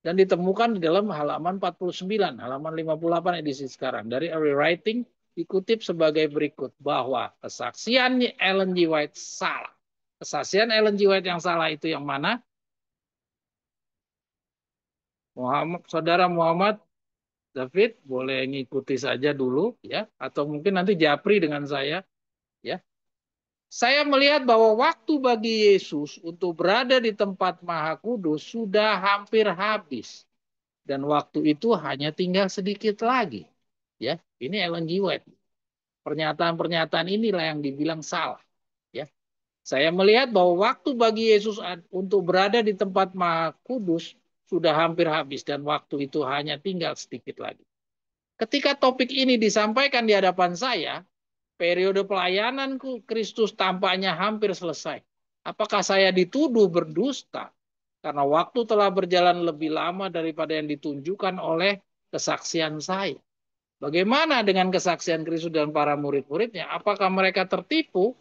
dan ditemukan di dalam halaman 49, halaman 58 edisi sekarang dari A Rewriting, dikutip sebagai berikut bahwa kesaksian Ellen G. White salah. Kesaksian Ellen G. White yang salah itu yang mana? Saudara Muhammad David boleh ngikuti saja dulu ya, atau mungkin nanti japri dengan saya ya. Saya melihat bahwa waktu bagi Yesus untuk berada di tempat Maha Kudus sudah hampir habis dan waktu itu hanya tinggal sedikit lagi. Ya, ini Ellen G. White. Pernyataan-pernyataan inilah yang dibilang salah. Ya, saya melihat bahwa waktu bagi Yesus untuk berada di tempat Maha Kudus sudah hampir habis dan waktu itu hanya tinggal sedikit lagi. Ketika topik ini disampaikan di hadapan saya, periode pelayanan Kristus tampaknya hampir selesai. Apakah saya dituduh berdusta? Karena waktu telah berjalan lebih lama daripada yang ditunjukkan oleh kesaksian saya. Bagaimana dengan kesaksian Kristus dan para murid-muridnya? Apakah mereka tertipu?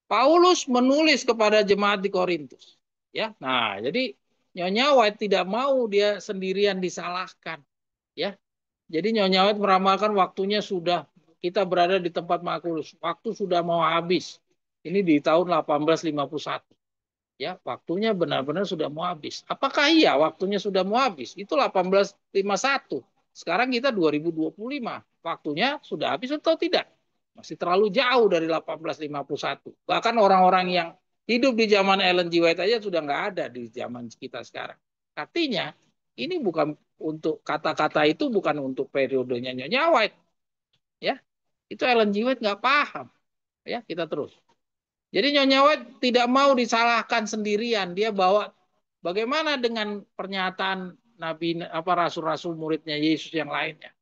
Paulus menulis kepada jemaat di Korintus. Ya, nah jadi Nyonya White tidak mau dia sendirian disalahkan. Ya, jadi Nyonya White meramalkan waktunya sudah kita berada di tempat Makulus. Waktu sudah mau habis. Ini di tahun 1851. Ya, waktunya benar-benar sudah mau habis. Apakah iya waktunya sudah mau habis? Itu 1851. Sekarang kita 2025. Waktunya sudah habis atau tidak? Masih terlalu jauh dari 1851. Bahkan orang-orang yang hidup di zaman Ellen G. White aja sudah nggak ada di zaman kita sekarang. Artinya, ini bukan untuk kata-kata itu bukan untuk periodenya Nyonya White. Ya, itu Ellen G. White nggak paham. Ya, kita terus. Jadi Nyonya White tidak mau disalahkan sendirian. Dia bawa bagaimana dengan pernyataan nabi rasul-rasul muridnya Yesus yang lainnya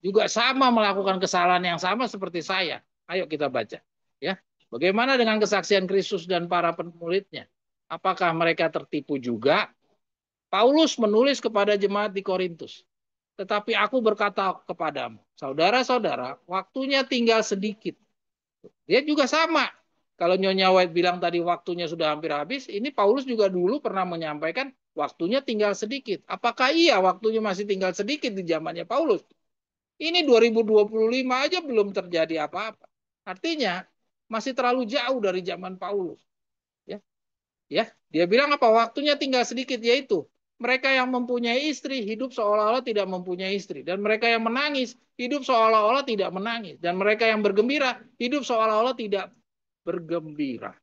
juga sama melakukan kesalahan yang sama seperti saya. Ayo kita baca. Ya, bagaimana dengan kesaksian Kristus dan para muridnya? Apakah mereka tertipu juga? Paulus menulis kepada jemaat di Korintus. Tetapi aku berkata kepadamu, saudara-saudara, waktunya tinggal sedikit. Dia juga sama. Kalau Nyonya White bilang tadi waktunya sudah hampir habis, ini Paulus juga dulu pernah menyampaikan waktunya tinggal sedikit. Apakah iya waktunya masih tinggal sedikit di zamannya Paulus? Ini 2025 aja belum terjadi apa-apa. Artinya masih terlalu jauh dari zaman Paulus. Ya, ya, dia bilang apa? Waktunya tinggal sedikit, yaitu mereka yang mempunyai istri hidup seolah-olah tidak mempunyai istri, dan mereka yang menangis hidup seolah-olah tidak menangis, dan mereka yang bergembira hidup seolah-olah tidak bergembira.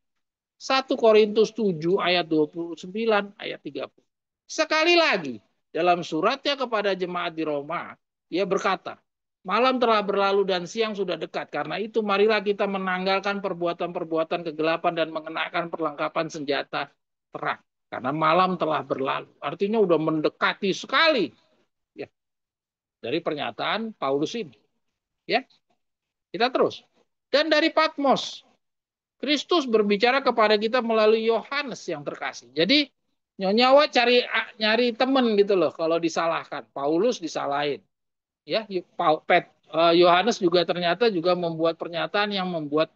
1 Korintus 7 ayat 29 ayat 30. Sekali lagi, dalam suratnya kepada jemaat di Roma, ia berkata, malam telah berlalu dan siang sudah dekat. Karena itu marilah kita menanggalkan perbuatan-perbuatan kegelapan dan mengenakan perlengkapan senjata terang. Karena malam telah berlalu. Artinya udah mendekati sekali. Ya, dari pernyataan Paulus ini. Ya, kita terus. Dan dari Patmos, Kristus berbicara kepada kita melalui Yohanes yang terkasih. Jadi Nyawa nyari temen gitu loh kalau disalahkan. Paulus disalahin. Ya, Yohanes juga ternyata juga membuat pernyataan yang membuat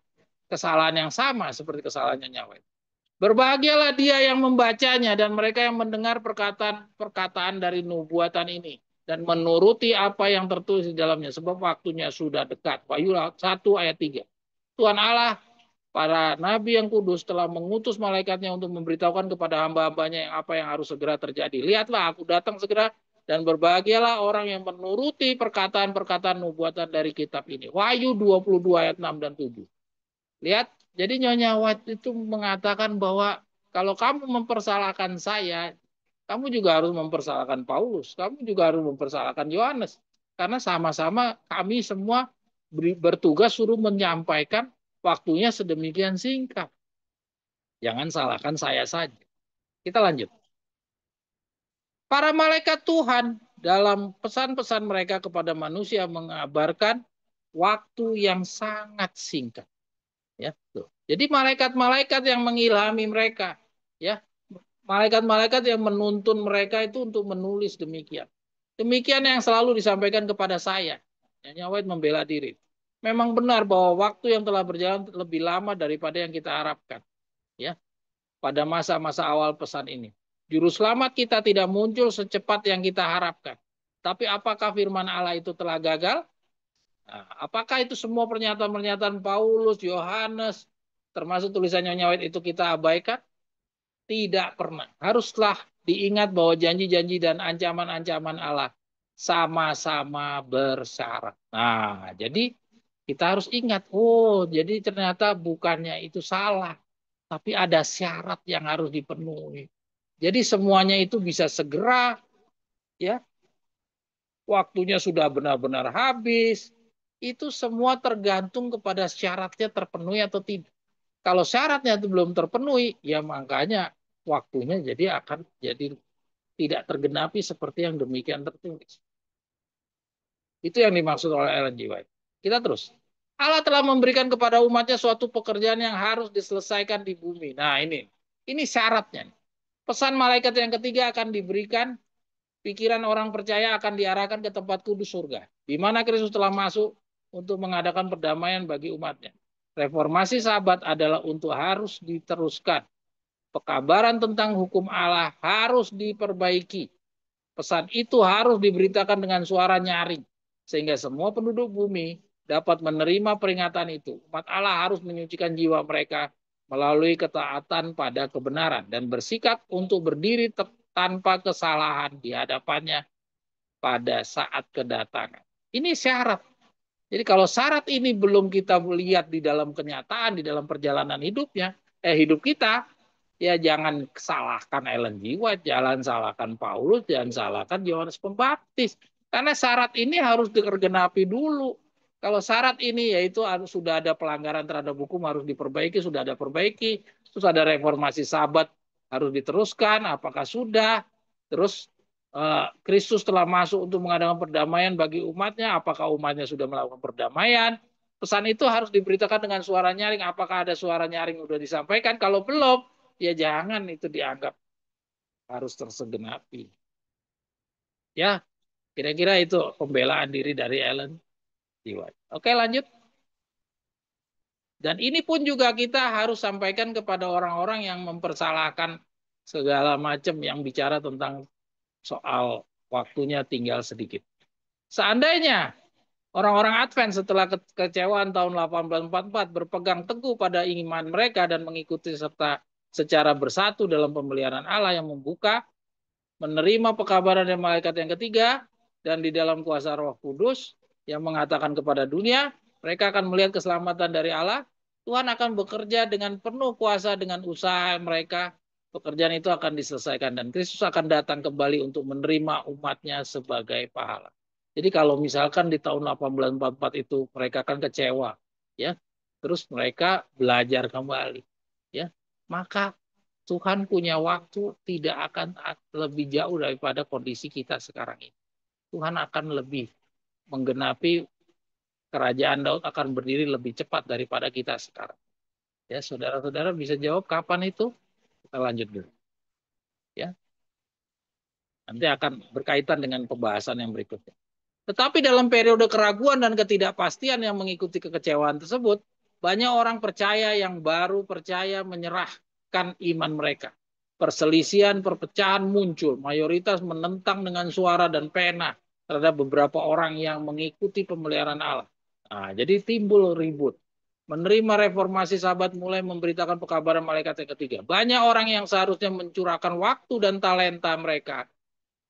kesalahan yang sama seperti kesalahannya Nyawa. Berbahagialah dia yang membacanya dan mereka yang mendengar perkataan dari nubuatan ini dan menuruti apa yang tertulis di dalamnya sebab waktunya sudah dekat. Wahyu 1 ayat 3. Tuhan Allah para nabi yang kudus telah mengutus malaikatnya untuk memberitahukan kepada hamba-hambanya yang apa yang harus segera terjadi. Lihatlah, aku datang segera dan berbahagialah orang yang menuruti perkataan-perkataan nubuatan dari kitab ini. Wahyu 22 ayat 6 dan 7. Lihat, jadi Nyonya White itu mengatakan bahwa kalau kamu mempersalahkan saya, kamu juga harus mempersalahkan Paulus. Kamu juga harus mempersalahkan Yohanes. Karena sama-sama kami semua bertugas suruh menyampaikan waktunya sedemikian singkat. Jangan salahkan saya saja. Kita lanjut. Para malaikat Tuhan dalam pesan-pesan mereka kepada manusia mengabarkan waktu yang sangat singkat. Ya, tuh. Jadi malaikat-malaikat yang mengilhami mereka, ya, malaikat-malaikat yang menuntun mereka itu untuk menulis demikian. Demikian yang selalu disampaikan kepada saya. Nyonya White membela diri. Memang benar bahwa waktu yang telah berjalan lebih lama daripada yang kita harapkan. Ya, pada masa-masa awal pesan ini. Juru selamat kita tidak muncul secepat yang kita harapkan. Tapi apakah firman Allah itu telah gagal? Nah, apakah itu semua pernyataan-pernyataan Paulus, Yohanes, termasuk tulisan Nyonya White itu kita abaikan? Tidak pernah. Haruslah diingat bahwa janji-janji dan ancaman-ancaman Allah sama-sama bersyarat. Nah, jadi kita harus ingat, oh, jadi ternyata bukannya itu salah, tapi ada syarat yang harus dipenuhi. Jadi semuanya itu bisa segera, ya, waktunya sudah benar-benar habis. Itu semua tergantung kepada syaratnya terpenuhi atau tidak. Kalau syaratnya itu belum terpenuhi, ya makanya waktunya jadi akan jadi tidak tergenapi seperti yang demikian tertulis. Itu yang dimaksud oleh Ellen G. White. Kita terus. Allah telah memberikan kepada umatnya suatu pekerjaan yang harus diselesaikan di bumi. Nah ini syaratnya. Pesan malaikat yang ketiga akan diberikan, pikiran orang percaya akan diarahkan ke tempat kudus surga, di mana Kristus telah masuk untuk mengadakan perdamaian bagi umatnya. Reformasi sahabat adalah untuk harus diteruskan. Pekabaran tentang hukum Allah harus diperbaiki. Pesan itu harus diberitakan dengan suara nyaring, sehingga semua penduduk bumi dapat menerima peringatan itu. Umat Allah harus menyucikan jiwa mereka melalui ketaatan pada kebenaran dan bersikap untuk berdiri tanpa kesalahan di hadapannya pada saat kedatangan. Ini syarat. Jadi kalau syarat ini belum kita lihat di dalam kenyataan, di dalam perjalanan hidupnya, hidup kita, ya jangan salahkan Ellen G. White, jangan salahkan Paulus, jangan salahkan Yohanes Pembaptis. Karena syarat ini harus digenapi dulu. Kalau syarat ini yaitu sudah ada pelanggaran terhadap hukum harus diperbaiki, sudah ada perbaiki, terus ada reformasi sabat harus diteruskan, apakah sudah, terus Kristus telah masuk untuk mengadakan perdamaian bagi umatnya. Apakah umatnya sudah melakukan perdamaian? Pesan itu harus diberitakan dengan suara nyaring. Apakah ada suara nyaring sudah disampaikan? Kalau belum, ya jangan itu dianggap harus tersegenapi. Ya, kira-kira itu pembelaan diri dari Ellen G. White. Oke, lanjut. Dan ini pun juga kita harus sampaikan kepada orang-orang yang mempersalahkan segala macam yang bicara tentang soal waktunya tinggal sedikit. Seandainya orang-orang Advent setelah kekecewaan tahun 1844 berpegang teguh pada iman mereka dan mengikuti serta secara bersatu dalam pemeliharaan Allah yang membuka, menerima pekabaran dari malaikat yang ketiga, dan di dalam kuasa Roh Kudus yang mengatakan kepada dunia, mereka akan melihat keselamatan dari Allah. Tuhan akan bekerja dengan penuh kuasa dengan usaha mereka. Pekerjaan itu akan diselesaikan dan Kristus akan datang kembali untuk menerima umatnya sebagai pahala. Jadi kalau misalkan di tahun 1844 itu mereka akan kecewa, ya, terus mereka belajar kembali, ya, maka Tuhan punya waktu tidak akan lebih jauh daripada kondisi kita sekarang ini. Tuhan akan lebih menggenapi kerajaan Daud akan berdiri lebih cepat daripada kita sekarang. Ya, saudara-saudara bisa jawab kapan itu? Kita lanjut dulu. Ya, nanti akan berkaitan dengan pembahasan yang berikutnya. Tetapi dalam periode keraguan dan ketidakpastian yang mengikuti kekecewaan tersebut, banyak orang percaya yang baru percaya menyerahkan iman mereka. Perselisihan, perpecahan muncul. Mayoritas menentang dengan suara dan pena terhadap beberapa orang yang mengikuti pemeliharaan Allah. Nah, jadi timbul ribut. Menerima reformasi sahabat mulai memberitakan pekabaran malaikat yang ketiga. Banyak orang yang seharusnya mencurahkan waktu dan talenta mereka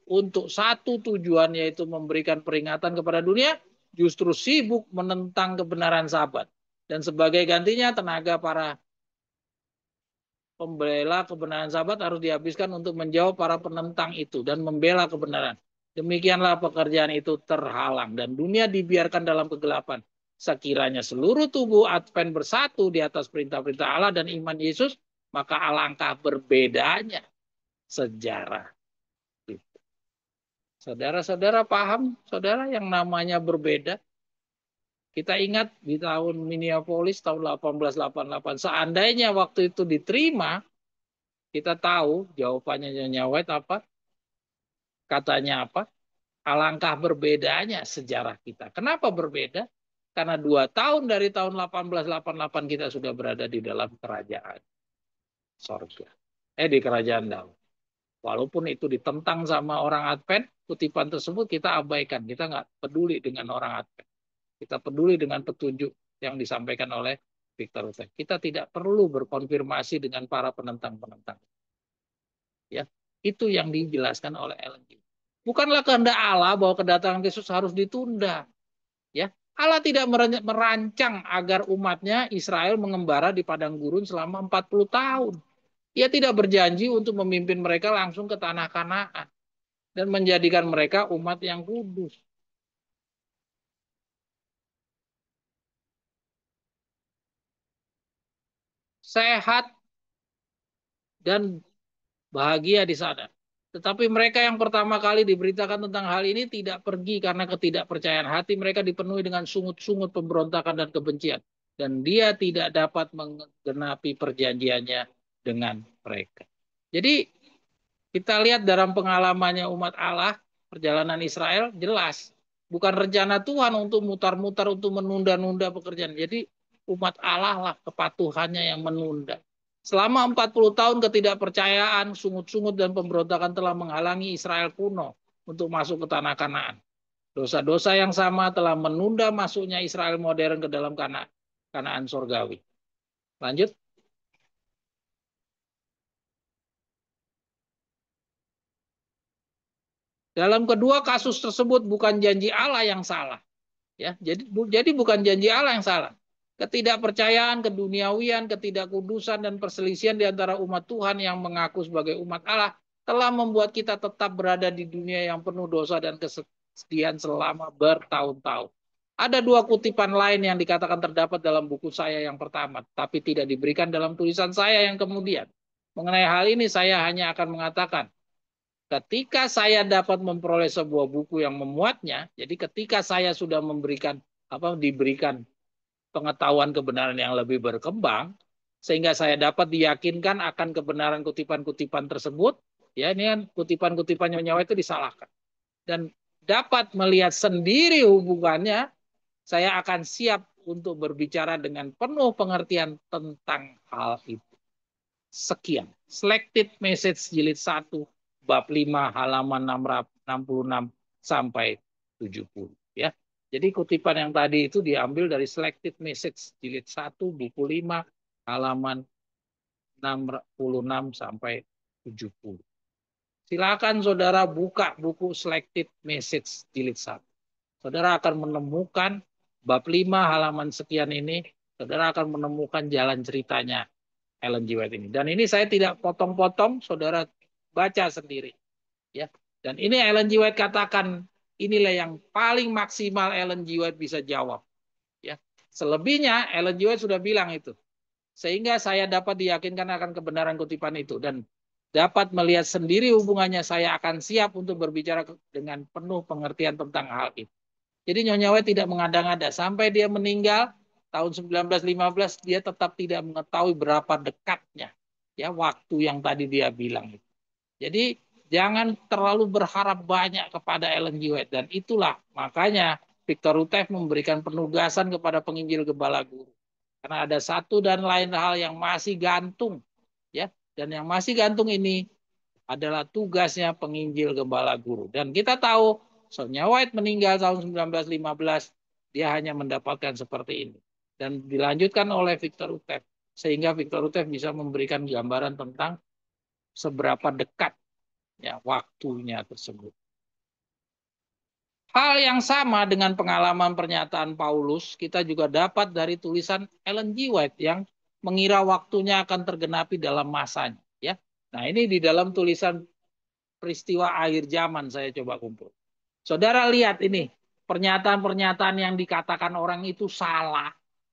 untuk satu tujuan, yaitu memberikan peringatan kepada dunia, justru sibuk menentang kebenaran sahabat. Dan sebagai gantinya, tenaga para pembela kebenaran sahabat harus dihabiskan untuk menjawab para penentang itu dan membela kebenaran. Demikianlah pekerjaan itu terhalang dan dunia dibiarkan dalam kegelapan. Sekiranya seluruh tubuh Advent bersatu di atas perintah-perintah Allah dan iman Yesus, maka alangkah berbedanya sejarah. Saudara-saudara paham, saudara, yang namanya berbeda? Kita ingat di tahun Minneapolis tahun 1888, seandainya waktu itu diterima, kita tahu jawabannya Nyonya White apa? Katanya apa? Alangkah berbedanya sejarah kita. Kenapa berbeda? Karena 2 tahun dari tahun 1888 kita sudah berada di dalam kerajaan sorga. Di kerajaan Daud. Walaupun itu ditentang sama orang Advent, kutipan tersebut kita abaikan. Kita nggak peduli dengan orang Advent. Kita peduli dengan petunjuk yang disampaikan oleh Victor Hugo. Kita tidak perlu berkonfirmasi dengan para penentang-penentang. Ya, itu yang dijelaskan oleh Ellen G. Bukanlah kehendak Allah bahwa kedatangan Yesus harus ditunda. Ya, Allah tidak merancang agar umatnya Israel mengembara di padang gurun selama 40 tahun. Ia tidak berjanji untuk memimpin mereka langsung ke tanah Kanaan dan menjadikan mereka umat yang kudus. Sehat dan bahagia di sana. Tetapi mereka yang pertama kali diberitakan tentang hal ini tidak pergi karena ketidakpercayaan hati mereka dipenuhi dengan sungut-sungut pemberontakan dan kebencian. Dan dia tidak dapat menggenapi perjanjiannya dengan mereka. Jadi kita lihat dalam pengalamannya umat Allah, perjalanan Israel jelas. Bukan rencana Tuhan untuk mutar-mutar, untuk menunda-nunda pekerjaan. Jadi umat Allah lah kepatuhannya yang menunda. Selama 40 tahun ketidakpercayaan, sungut-sungut dan pemberontakan telah menghalangi Israel kuno untuk masuk ke tanah Kanaan. Dosa-dosa yang sama telah menunda masuknya Israel modern ke dalam Kanaan sorgawi. Lanjut. Dalam kedua kasus tersebut bukan janji Allah yang salah. Ya, jadi bukan janji Allah yang salah. Ketidakpercayaan, keduniawian, ketidakkudusan dan perselisihan di antara umat Tuhan yang mengaku sebagai umat Allah telah membuat kita tetap berada di dunia yang penuh dosa dan kesedihan selama bertahun-tahun. Ada 2 kutipan lain yang dikatakan terdapat dalam buku saya yang pertama, tapi tidak diberikan dalam tulisan saya yang kemudian. Mengenai hal ini saya hanya akan mengatakan, Ketika saya dapat memperoleh sebuah buku yang memuatnya, jadi ketika saya sudah diberikan pengetahuan kebenaran yang lebih berkembang, sehingga saya dapat diyakinkan akan kebenaran kutipan-kutipan tersebut, ya ini kan kutipan-kutipan Nyonya White itu disalahkan. Dan dapat melihat sendiri hubungannya, saya akan siap untuk berbicara dengan penuh pengertian tentang hal itu. Sekian. Selected Message jilid 1 bab 5 halaman 66 sampai 70 ya. Jadi kutipan yang tadi itu diambil dari Selected Message jilid 1 buku 5 halaman 66 sampai 70. Silakan saudara buka buku Selected Message jilid 1. Saudara akan menemukan bab 5 halaman sekian ini, saudara akan menemukan jalan ceritanya Ellen G. White ini. Dan ini saya tidak potong-potong, saudara baca sendiri. Ya. Dan ini Ellen G. White katakan, inilah yang paling maksimal Ellen G. White bisa jawab. Ya. Selebihnya Ellen G. White sudah bilang itu. Sehingga saya dapat diyakinkan akan kebenaran kutipan itu. Dan dapat melihat sendiri hubungannya, saya akan siap untuk berbicara dengan penuh pengertian tentang hal itu. Jadi Nyonya White tidak mengada-ngada. Sampai dia meninggal, tahun 1915 dia tetap tidak mengetahui berapa dekatnya ya waktu yang tadi dia bilang. Jadi jangan terlalu berharap banyak kepada Ellen G. White, dan itulah makanya Victor Rutherford memberikan penugasan kepada penginjil gembala guru. Karena ada satu dan lain hal yang masih gantung ya, dan yang masih gantung ini adalah tugasnya penginjil gembala guru. Dan kita tahu Sonya White meninggal tahun 1915, dia hanya mendapatkan seperti ini. Dan dilanjutkan oleh Victor Rutherford, sehingga Victor Rutherford bisa memberikan gambaran tentang seberapa dekat ya waktunya tersebut. Hal yang sama dengan pengalaman pernyataan Paulus, kita juga dapat dari tulisan Ellen G. White yang mengira waktunya akan tergenapi dalam masanya. Ya, nah ini di dalam tulisan peristiwa akhir zaman saya coba kumpul. Saudara lihat ini, pernyataan-pernyataan yang dikatakan orang itu salah.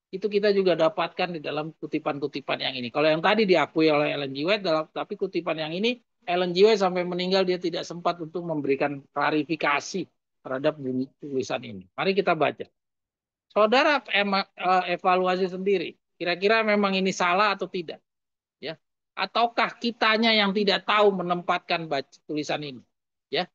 Itu kita juga dapatkan di dalam kutipan-kutipan yang ini. Kalau yang tadi diakui oleh Ellen G. White, tapi kutipan yang ini, Ellen G. White sampai meninggal dia tidak sempat untuk memberikan klarifikasi terhadap tulisan ini. Mari kita baca. Saudara evaluasi sendiri. Kira-kira memang ini salah atau tidak? Ya, ataukah kitanya yang tidak tahu menempatkan tulisan ini? Ya,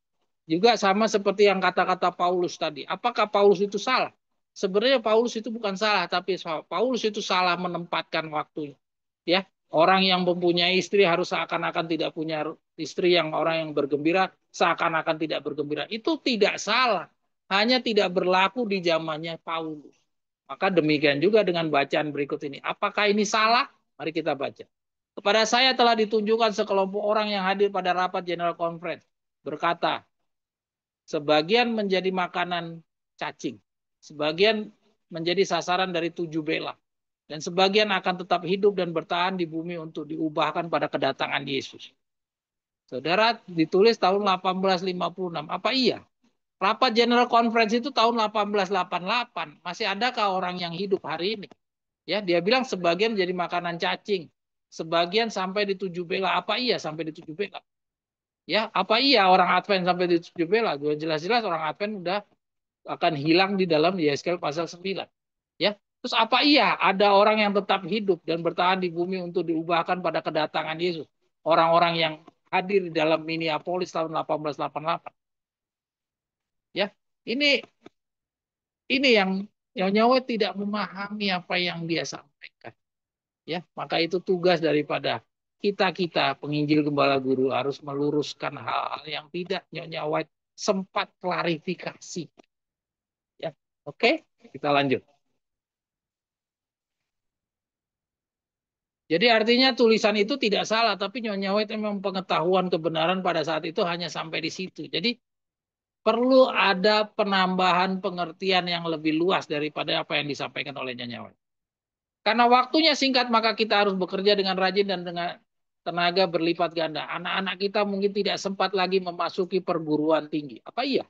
juga sama seperti yang kata-kata Paulus tadi. Apakah Paulus itu salah? Sebenarnya Paulus itu bukan salah, tapi Paulus itu salah menempatkan waktunya. Ya, orang yang mempunyai istri harus seakan-akan tidak punya istri, yang orang yang bergembira seakan-akan tidak bergembira. Itu tidak salah, hanya tidak berlaku di zamannya Paulus. Maka demikian juga dengan bacaan berikut ini. Apakah ini salah? Mari kita baca. Kepada saya telah ditunjukkan sekelompok orang yang hadir pada rapat General Conference. Berkata, sebagian menjadi makanan cacing, sebagian menjadi sasaran dari 7 bela, dan sebagian akan tetap hidup dan bertahan di bumi untuk diubahkan pada kedatangan Yesus. Saudara, ditulis tahun 1856. Apa iya? Rapat General Conference itu tahun 1888. Masih adakah orang yang hidup hari ini? Ya, dia bilang sebagian jadi makanan cacing, sebagian sampai di 7 bela. Apa iya sampai di 7 bela? Ya, apa iya orang Advent sampai di 7 bela? Jelas-jelas orang Advent udah akan hilang di dalam Yeskel pasal 9. Ya. Terus apa iya ada orang yang tetap hidup dan bertahan di bumi untuk diubahkan pada kedatangan Yesus? Orang-orang yang hadir di dalam Minneapolis tahun 1888. Ya. Ini yang nyawa tidak memahami apa yang dia sampaikan. Ya, maka itu tugas daripada kita penginjil gembala guru harus meluruskan hal-hal yang tidak Nyonya White sempat klarifikasi. Ya, oke, kita lanjut. Jadi artinya tulisan itu tidak salah, tapi Nyonya White memang pengetahuan kebenaran pada saat itu hanya sampai di situ. Jadi perlu ada penambahan pengertian yang lebih luas daripada apa yang disampaikan oleh Nyonya White. Karena waktunya singkat, maka kita harus bekerja dengan rajin dan dengan tenaga berlipat ganda. Anak-anak kita mungkin tidak sempat lagi memasuki perguruan tinggi. Apa iya?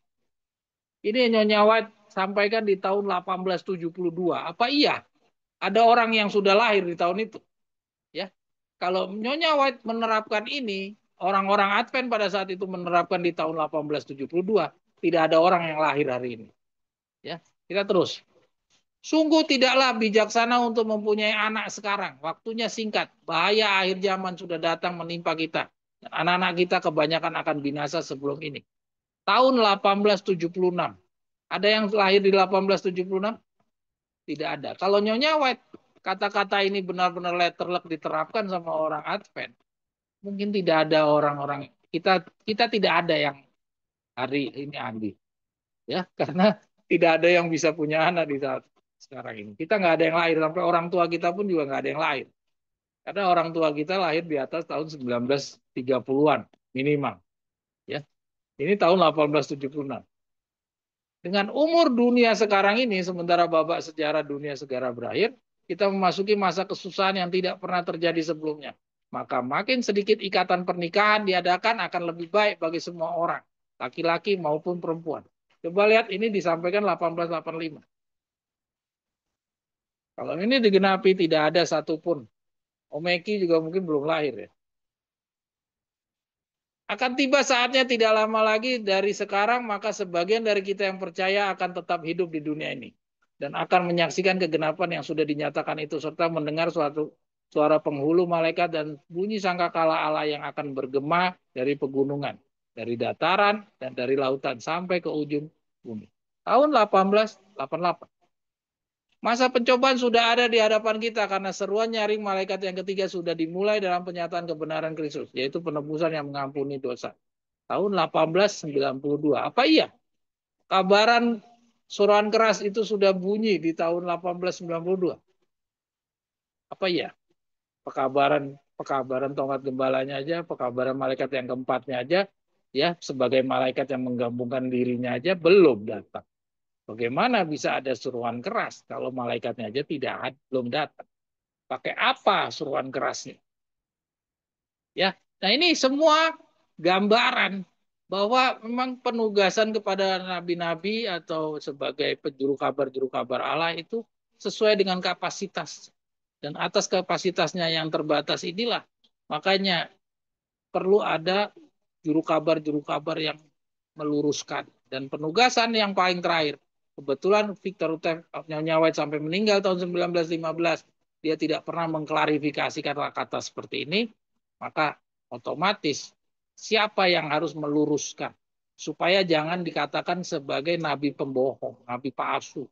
Ini Nyonya White sampaikan di tahun 1872. Apa iya? Ada orang yang sudah lahir di tahun itu. Ya, kalau Nyonya White menerapkan ini, orang-orang Advent pada saat itu menerapkan di tahun 1872, tidak ada orang yang lahir hari ini. Ya, kita terus. Sungguh tidaklah bijaksana untuk mempunyai anak sekarang. Waktunya singkat. Bahaya akhir zaman sudah datang menimpa kita. Anak-anak kita kebanyakan akan binasa sebelum ini. Tahun 1876. Ada yang lahir di 1876? Tidak ada. Kalau Nyonya White, kata-kata ini benar-benar letterlock diterapkan sama orang Advent, mungkin tidak ada orang-orang, kita tidak ada yang hari ini Andi, ya, karena tidak ada yang bisa punya anak di saat sekarang ini. Kita nggak ada yang lahir, sampai orang tua kita pun juga nggak ada yang lahir. Karena orang tua kita lahir di atas tahun 1930-an minimal, ya. Ini tahun 1876. Dengan umur dunia sekarang ini, sementara babak sejarah dunia segera berakhir, kita memasuki masa kesusahan yang tidak pernah terjadi sebelumnya. Maka makin sedikit ikatan pernikahan diadakan akan lebih baik bagi semua orang, laki-laki maupun perempuan. Coba lihat, ini disampaikan 1885. Kalau ini digenapi tidak ada satupun. Omeki juga mungkin belum lahir ya. Akan tiba saatnya tidak lama lagi dari sekarang, maka sebagian dari kita yang percaya akan tetap hidup di dunia ini dan akan menyaksikan kegenapan yang sudah dinyatakan itu, serta mendengar suatu suara penghulu malaikat dan bunyi sangkakala Allah yang akan bergema dari pegunungan, dari dataran, dan dari lautan sampai ke ujung bumi. Tahun 1888. Masa pencobaan sudah ada di hadapan kita karena seruan nyaring malaikat yang ketiga sudah dimulai dalam penyataan kebenaran Kristus, yaitu penebusan yang mengampuni dosa. Tahun 1892. Apa iya? Kabaran suruhan keras itu sudah bunyi di tahun 1892. Apa iya? Pekabaran pekabaran tongkat gembalanya aja, pekabaran malaikat yang keempatnya aja, ya, sebagai malaikat yang menggabungkan dirinya aja belum datang. Bagaimana bisa ada suruhan keras kalau malaikatnya aja belum datang? Pakai apa suruhan kerasnya? Ya, nah ini semua gambaran bahwa memang penugasan kepada nabi-nabi atau sebagai juru kabar Allah itu sesuai dengan kapasitas, dan atas kapasitasnya yang terbatas inilah makanya perlu ada juru kabar yang meluruskan, dan penugasan yang paling terakhir. Kebetulan Victor Utef Nyonya White sampai meninggal tahun 1915, dia tidak pernah mengklarifikasi kata-kata seperti ini, maka otomatis siapa yang harus meluruskan supaya jangan dikatakan sebagai nabi pembohong, nabi palsu,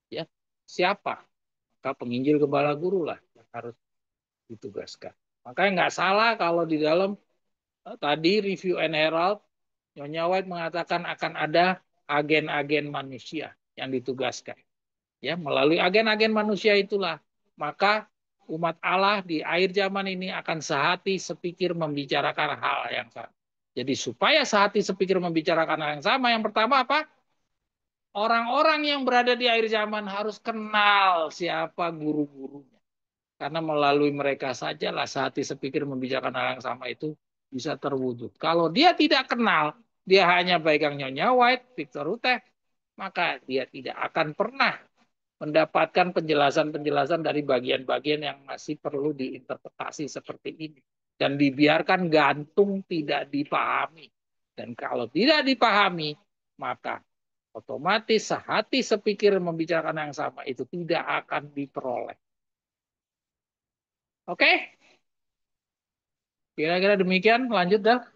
ya. Siapa? Maka penginjil gembala guru lah yang harus ditugaskan. Makanya nggak salah kalau di dalam tadi Review and Herald, Nyonya White mengatakan akan ada agen-agen manusia yang ditugaskan. Ya, melalui agen-agen manusia itulah, maka umat Allah di akhir zaman ini akan sehati sepikir membicarakan hal yang sama. Jadi supaya sehati sepikir membicarakan hal yang sama, yang pertama apa? Orang-orang yang berada di akhir zaman harus kenal siapa guru-gurunya. Karena melalui mereka sajalah sehati sepikir membicarakan hal yang sama itu bisa terwujud. Kalau dia tidak kenal, dia hanya pegang Nyonya White, Victor Utef, maka dia tidak akan pernah mendapatkan penjelasan-penjelasan dari bagian-bagian yang masih perlu diinterpretasi seperti ini. Dan dibiarkan gantung, tidak dipahami. Dan kalau tidak dipahami, maka otomatis sehati sepikir membicarakan yang sama itu tidak akan diperoleh. Oke? Kira-kira demikian, lanjut dah.